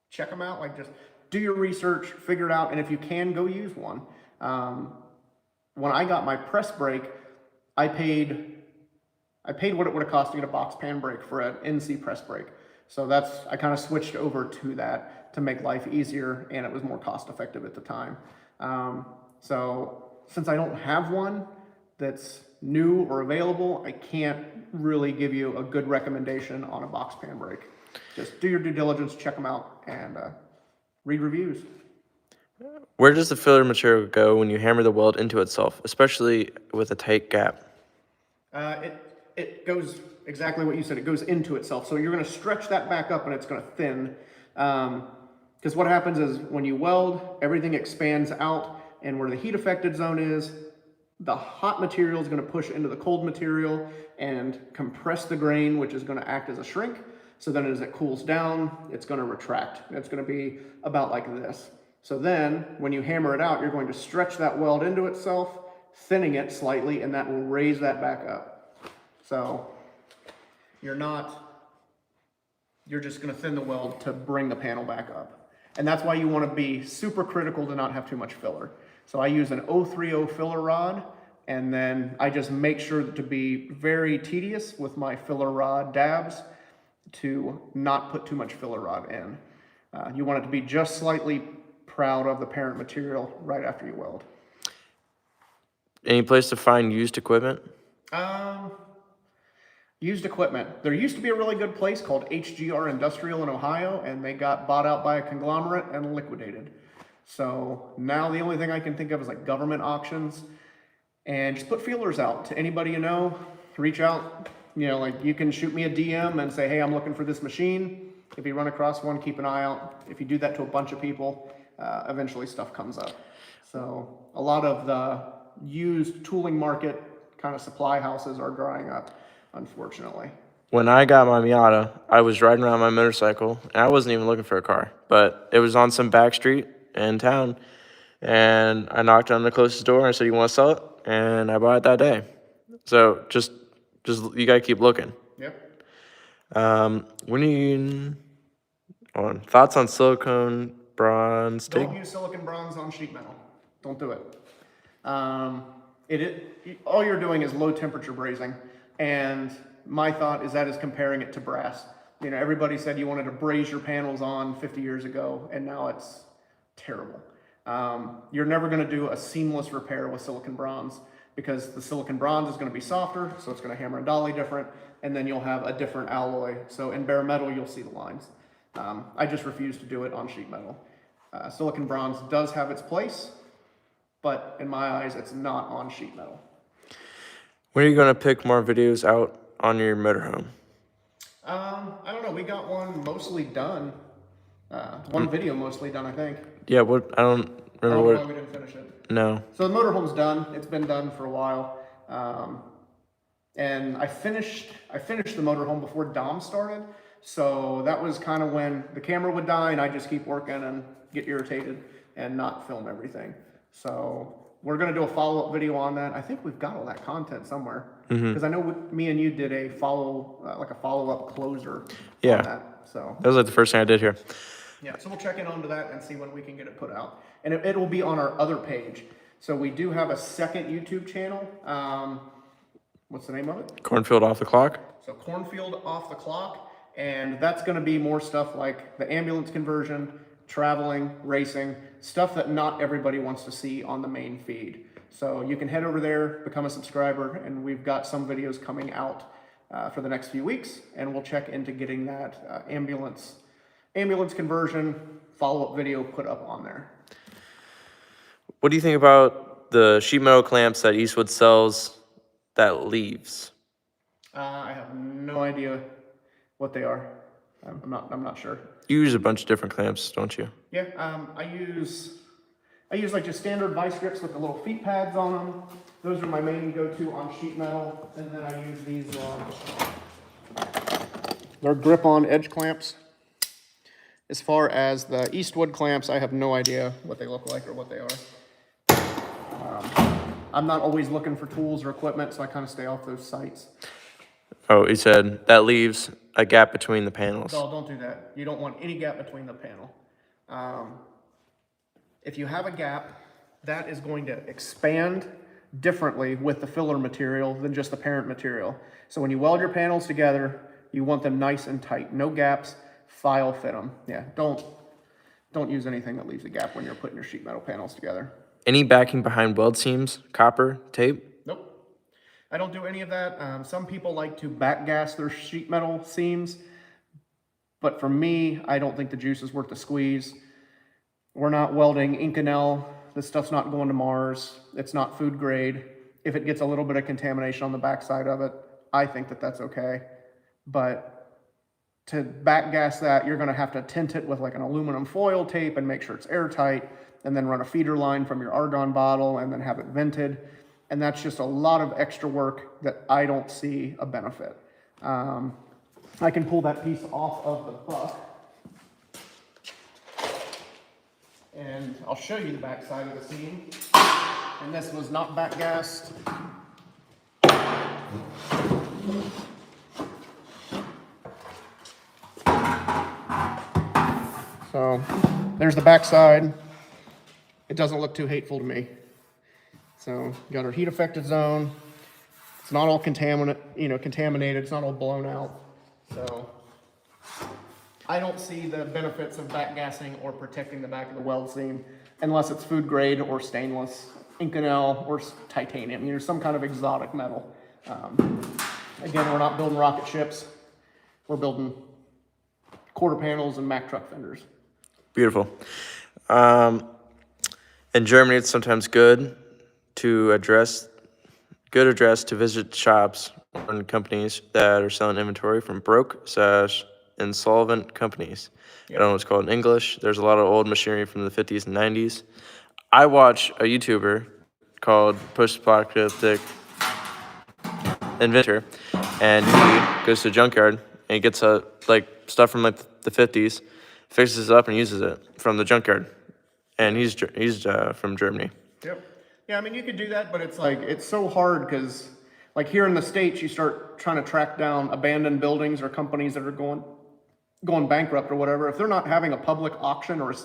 Check them out. Like, just do your research, figure it out, and if you can, go use one. When I got my press brake, I paid what it would have cost to get a box pan brake for an NC press brake. So I kind of switched over to that to make life easier, and it was more cost effective at the time. So since I don't have one that's new or available, I can't really give you a good recommendation on a box pan brake. Just do your due diligence, check them out, and read reviews. Where does the filler material go when you hammer the weld into itself, especially with a tight gap? It goes exactly what you said. It goes into itself. So you're going to stretch that back up and it's going to thin. Because what happens is when you weld, everything expands out, and where the heat affected zone is, the hot material is going to push into the cold material and compress the grain, which is going to act as a shrink. So then as it cools down, it's going to retract. It's going to be about like this. So then when you hammer it out, you're going to stretch that weld into itself, thinning it slightly, and that will raise that back up. So you're just going to thin the weld to bring the panel back up. And that's why you want to be super critical to not have too much filler. So I use an 030 filler rod, and then I just make sure to be very tedious with my filler rod dabs to not put too much filler rod in. You want it to be just slightly proud of the parent material right after you weld. Any place to find used equipment? Used equipment. There used to be a really good place called HGR Industrial in Ohio, and they got bought out by a conglomerate and liquidated. So now the only thing I can think of is like government auctions, and just put feelers out to anybody you know. Reach out, like you can shoot me a DM and say, hey, I'm looking for this machine. If you run across one, keep an eye out. If you do that to a bunch of people, eventually stuff comes up. So a lot of the used tooling market kind of supply houses are drying up, unfortunately. When I got my Miata, I was riding around my motorcycle, and I wasn't even looking for a car, but it was on some back street in town, and I knocked on the closest door and I said, you want to sell it? And I bought it that day. So just you gotta keep looking. Yep. Thoughts on silicone bronze? Don't use silicon bronze on sheet metal. Don't do it. All you're doing is low temperature brazing, and my thought is that is comparing it to brass. Everybody said you wanted to braze your panels on 50 years ago, and now it's terrible. You're never going to do a seamless repair with silicon bronze, because the silicon bronze is going to be softer, so it's going to hammer and dolly different, and then you'll have a different alloy. So in bare metal, you'll see the lines. I just refuse to do it on sheet metal. Silicon bronze does have its place, but in my eyes, it's not on sheet metal. When are you going to pick more videos out on your motorhome? I don't know. We got one mostly done. One video mostly done, I think. Yeah, what? I don't remember I don't know what. why we didn't finish it. No. So the motorhome's done. It's been done for a while. And I finished the motorhome before Dom started. So that was kind of when the camera would die and I just keep working and get irritated and not film everything. So we're going to do a follow-up video on that. I think we've got all that content somewhere. Because I know me and you did a follow-up closer on that. So That was like the first thing I did here. yeah, so we'll check in onto that and see when we can get it put out. And it will be on our other page. So we do have a second YouTube channel. What's the name of it? Cornfield Off the Clock. So Cornfield Off the Clock. And that's going to be more stuff like the ambulance conversion, traveling, racing, stuff that not everybody wants to see on the main feed. So you can head over there, become a subscriber, and we've got some videos coming out for the next few weeks. And we'll check into getting that ambulance conversion follow-up video put up on there. What do you think about the sheet metal clamps that Eastwood sells that leaves? I have no idea what they are. I'm not sure. You use a bunch of different clamps, don't you? Yeah, I use like just standard vice grips with the little feet pads on them. Those are my main go-to on sheet metal. And then I use these, they're grip-on edge clamps. As far as the Eastwood clamps, I have no idea what they look like or what they are. I'm not always looking for tools or equipment, so I kind of stay off those sites. Oh, he said that leaves a gap between the panels. No, don't do that. You don't want any gap between the panel. If you have a gap, that is going to expand differently with the filler material than just the parent material. So when you weld your panels together, you want them nice and tight. No gaps, file fit them. Yeah, don't use anything that leaves a gap when you're putting your sheet metal panels together. Any backing behind weld seams, copper, tape? Nope. I don't do any of that. Some people like to backgas their sheet metal seams, but for me, I don't think the juice is worth the squeeze. We're not welding Inconel. This stuff's not going to Mars. It's not food grade. If it gets a little bit of contamination on the backside of it, I think that that's okay. But to backgas that, you're going to have to tint it with like an aluminum foil tape and make sure it's airtight, and then run a feeder line from your argon bottle and then have it vented. And that's just a lot of extra work that I don't see a benefit. I can pull that piece off of the buck. And I'll show you the back side of the seam. And this was not backgassed. So there's the back side. It doesn't look too hateful to me. So got our heat affected zone. It's not all contaminated. It's not all blown out. So I don't see the benefits of backgassing or protecting the back of the weld seam unless it's food grade or stainless, Inconel or titanium. There's some kind of exotic metal. Again, we're not building rocket ships. We're building quarter panels and Mack truck fenders. Beautiful. In Germany, it's sometimes good to visit shops and companies that are selling inventory from broke/insolvent companies. Yep. I don't know what's called in English. There's a lot of old machinery from the 50s and 90s. I watch a YouTuber called Post-Apocalyptic Inventor, and he goes to a junkyard and he gets stuff from like the 50s, fixes it up and uses it from the junkyard. And he's from Germany. Yep. Yeah, I mean, you could do that, but it's so hard because, like here in the States, you start trying to track down abandoned buildings or companies that are going bankrupt or whatever. If they're not having a public auction or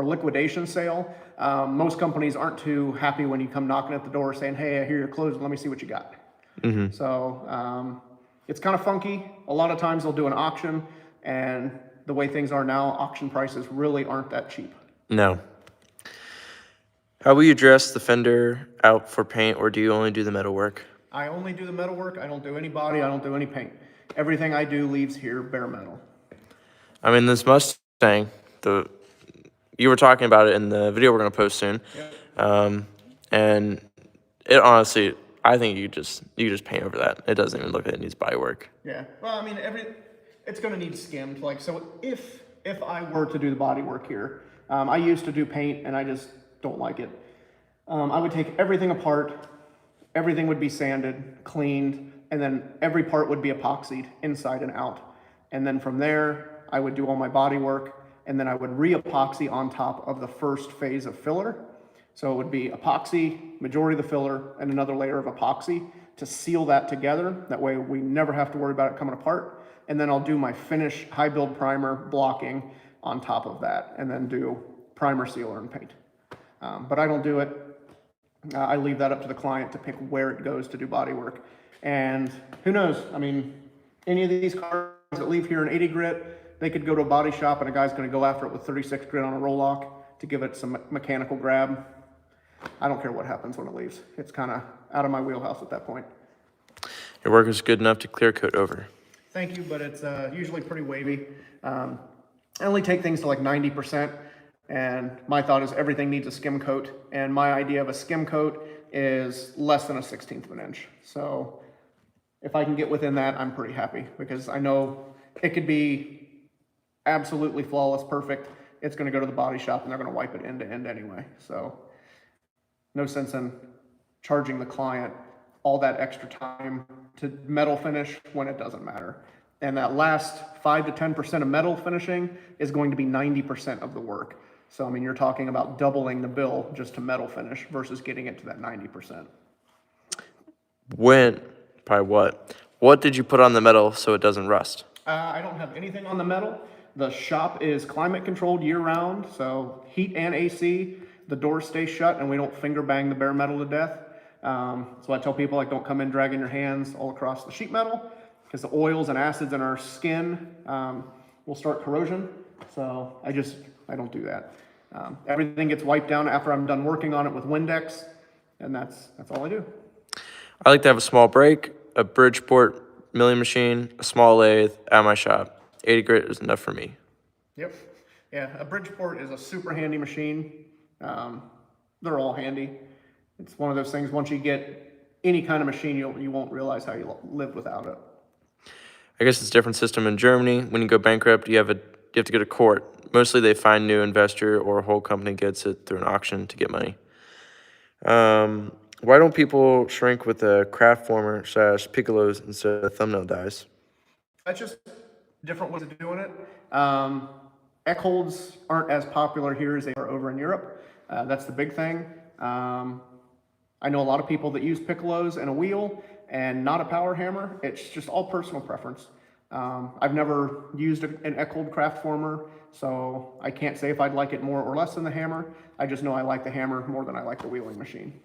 liquidation sale, most companies aren't too happy when you come knocking at the door saying, "Hey, I hear you're closed. Let me see what you got." Mm-hmm. So it's kind of funky. A lot of times they'll do an auction, and the way things are now, auction prices really aren't that cheap. No. How will you dress the fender out for paint, or do you only do the metal work? I only do the metal work. I don't do any body. I don't do any paint. Everything I do leaves here bare metal. I mean, this Mustang, you were talking about it in the video we're gonna post soon, and it honestly, I think you just paint over that. It doesn't even look like it needs body work. Yeah. Well, I mean, it's going to need skimmed. Like, so if I were to do the body work here, I used to do paint and I just don't like it. I would take everything apart. Everything would be sanded, cleaned, and then every part would be epoxied inside and out. And then from there, I would do all my body work, and then I would re-epoxy on top of the first phase of filler. So it would be epoxy, majority of the filler, and another layer of epoxy to seal that together. That way we never have to worry about it coming apart. And then I'll do my finish high build primer blocking on top of that, and then do primer, sealer, and paint. But I don't do it. I leave that up to the client to pick where it goes to do body work. And who knows? I mean, any of these cars that leave here in 80 grit, they could go to a body shop and a guy's gonna go after it with 36 grit on a roll lock to give it some mechanical grab. I don't care what happens when it leaves. It's kind of out of my wheelhouse at that point. Your work is good enough to clear coat over. Thank you, but it's usually pretty wavy. I only take things to like 90%, and my thought is everything needs a skim coat, and my idea of a skim coat is less than a 1/16 of an inch. So if I can get within that, I'm pretty happy, because I know it could be absolutely flawless, perfect. It's going to go to the body shop and they're going to wipe it end to end anyway. So no sense in charging the client all that extra time to metal finish when it doesn't matter. And that last 5 to 10% of metal finishing is going to be 90% of the work. So, I mean, you're talking about doubling the bill just to metal finish versus getting it to that 90%. What did you put on the metal so it doesn't rust? I don't have anything on the metal. The shop is climate controlled year round, so heat and AC. The doors stay shut and we don't finger bang the bare metal to death. So I tell people, like, don't come in dragging your hands all across the sheet metal, because the oils and acids in our skin will start corrosion. So I don't do that. Everything gets wiped down after I'm done working on it with Windex, and that's all I do. I like to have a small brake, a Bridgeport milling machine, a small lathe at my shop. 80 grit is enough for me. Yep. Yeah, a Bridgeport is a super handy machine. They're all handy. It's one of those things, once you get any kind of machine, you won't realize how you live without it. I guess it's a different system in Germany. When you go bankrupt, you have to go to court. Mostly they find new investor or a whole company gets it through an auction to get money. Why don't people shrink with a craft former / piccolos instead of thumbnail dies? That's just different ways of doing it. Eckholds aren't as popular here as they are over in Europe. That's the big thing. I know a lot of people that use piccolos and a wheel and not a power hammer. It's just all personal preference. I've never used an Eckhold craft former, so I can't say if I'd like it more or less than the hammer. I just know I like the hammer more than I like the wheeling machine.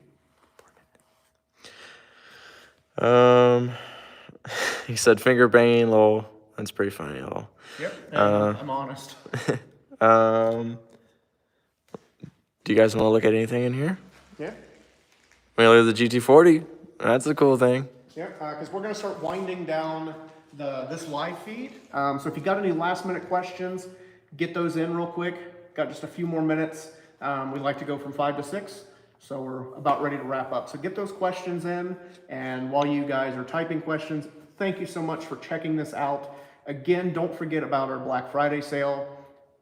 He said finger banging, lol. That's pretty funny, lol. Yep, I'm honest. Do you guys want to look at anything in here? Yeah. We look at the GT40. That's a cool thing. Yeah, because we're going to start winding down this live feed. So if you got any last minute questions, get those in real quick. Got just a few more minutes. We'd like to go from 5 to 6. So we're about ready to wrap up. So get those questions in. And while you guys are typing questions, thank you so much for checking this out. Again, don't forget about our Black Friday sale.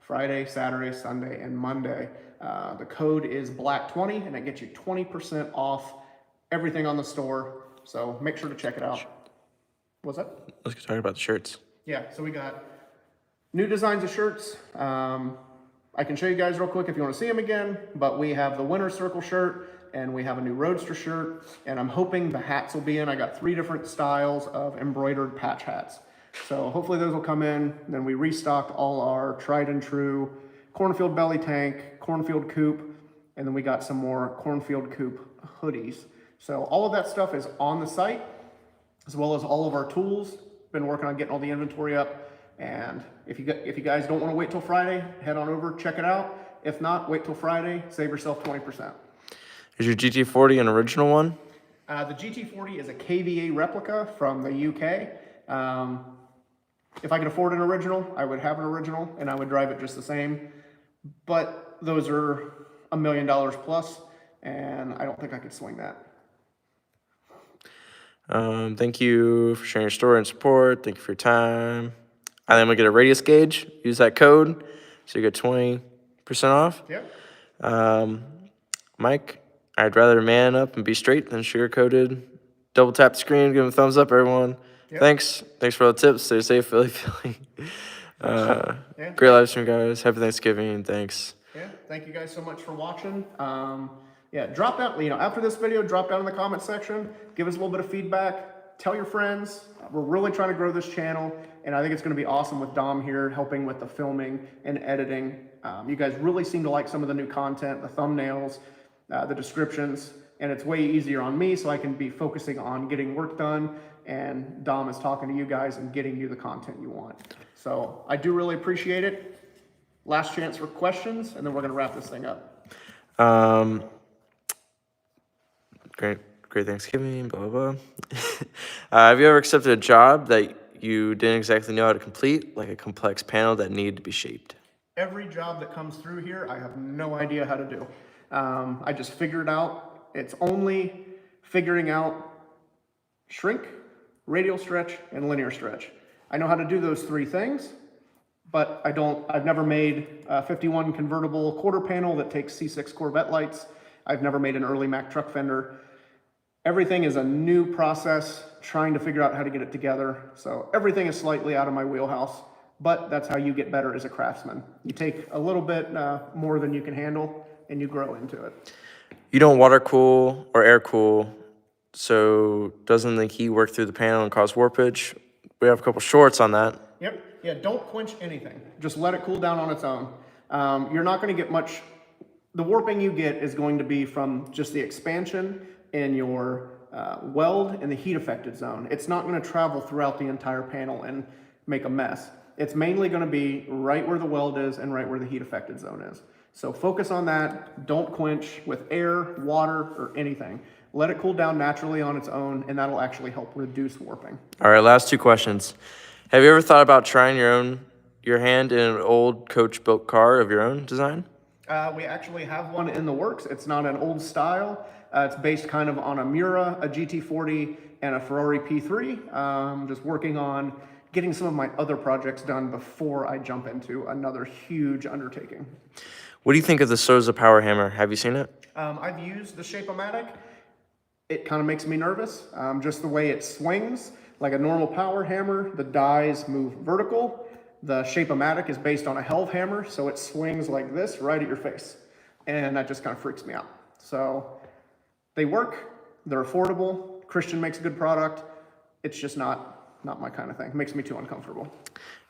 Friday, Saturday, Sunday, and Monday. The code is BLACK20 and it gets you 20% off everything on the store. So make sure to check it out. What's that? Let's talk about the shirts. Yeah, so we got new designs of shirts. I can show you guys real quick if you want to see them again, but we have the Winter Circle shirt and we have a new Roadster shirt, and I'm hoping the hats will be in. I got 3 different styles of embroidered patch hats. So hopefully those will come in. Then we restocked all our tried and true Cornfield belly tank, Cornfield coupe, and then we got some more Cornfield coupe hoodies. So all of that stuff is on the site, as well as all of our tools. Been working on getting all the inventory up. And if you guys don't want to wait till Friday, head on over, check it out. If not, wait till Friday, save yourself 20%. Is your GT40 an original one? The GT40 is a KVA replica from the UK. If I could afford an original, I would have an original and I would drive it just the same. But those are $1 million plus, and I don't think I could swing that. Thank you for sharing your story and support. Thank you for your time. And then we get a radius gauge. Use that code, so you get 20% off. Yep. Mike, I'd rather man up and be straight than sugar-coated. Double tap the screen, give him a thumbs up, everyone. Yep. Thanks for all the tips. Stay safe, Philly. Yeah. Great live stream, guys. Happy Thanksgiving. Thanks. Yeah, thank you guys so much for watching. Yeah, drop down, after this video, drop down in the comment section, give us a little bit of feedback, tell your friends. We're really trying to grow this channel, and I think it's going to be awesome with Dom here helping with the filming and editing. You guys really seem to like some of the new content, the thumbnails, the descriptions, and it's way easier on me, so I can be focusing on getting work done, and Dom is talking to you guys and getting you the content you want. So I do really appreciate it. Last chance for questions, and then we're going to wrap this thing up. Great Thanksgiving, blah, blah, blah. Have you ever accepted a job that you didn't exactly know how to complete, like a complex panel that needed to be shaped? Every job that comes through here, I have no idea how to do. I just figure it out. It's only figuring out shrink, radial stretch, and linear stretch. I know how to do those three things, but I've never made a 51 convertible quarter panel that takes C6 Corvette lights. I've never made an early Mack truck fender. Everything is a new process, trying to figure out how to get it together. So everything is slightly out of my wheelhouse, but that's how you get better as a craftsman. You take a little bit more than you can handle, and you grow into it. You don't water cool or air cool, so doesn't the heat work through the panel and cause warpage? We have a couple shorts on that. Yep. Yeah, don't quench anything. Just let it cool down on its own. You're not going to get much. The warping you get is going to be from just the expansion in your weld and the heat affected zone. It's not going to travel throughout the entire panel and make a mess. It's mainly going to be right where the weld is and right where the heat affected zone is. So focus on that. Don't quench with air, water, or anything. Let it cool down naturally on its own, and that'll actually help reduce warping. All right, last two questions. Have you ever thought about trying your hand in an old coach-built car of your own design? We actually have one in the works. It's not an old style. It's based kind of on a Miura, a GT40, and a Ferrari P3. Just working on getting some of my other projects done before I jump into another huge undertaking. What do you think of the Souza power hammer? Have you seen it? I've used the Shape-O-Matic. It kind of makes me nervous. Just the way it swings. Like a normal power hammer, the dies move vertical. The Shape-O-Matic is based on a Helve hammer, so it swings like this right at your face. And that just kind of freaks me out. So they work, they're affordable, Christian makes a good product. It's just not my kind of thing. It makes me too uncomfortable.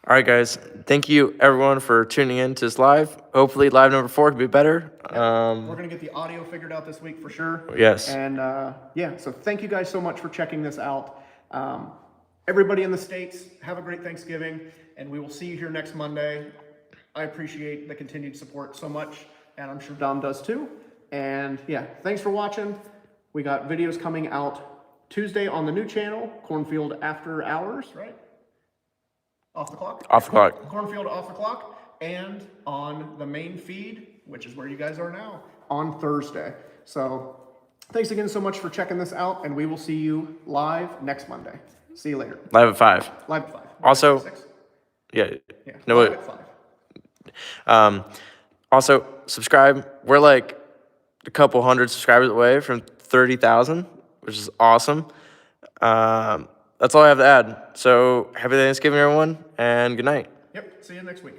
All right, guys. Thank you, everyone, for tuning in to this live. Hopefully, live number 4 can be better. We're going to get the audio figured out this week for sure. Yes. And yeah, so thank you guys so much for checking this out. Everybody in the States, have a great Thanksgiving, and we will see you here next Monday. I appreciate the continued support so much, and I'm sure Dom does too. And yeah, thanks for watching. We got videos coming out Tuesday on the new channel, Cornfield After Hours, right? Off the clock? Off the clock. Cornfield Off the Clock, and on the main feed, which is where you guys are now, on Thursday. So thanks again so much for checking this out, and we will see you live next Monday. See you later. Live at 5. Live at 5. Also, 6? Yeah. No, live at 5. Also, subscribe. We're like a couple hundred subscribers away from 30,000, which is awesome. That's all I have to add. So happy Thanksgiving, everyone, and good night. Yep. See you next week.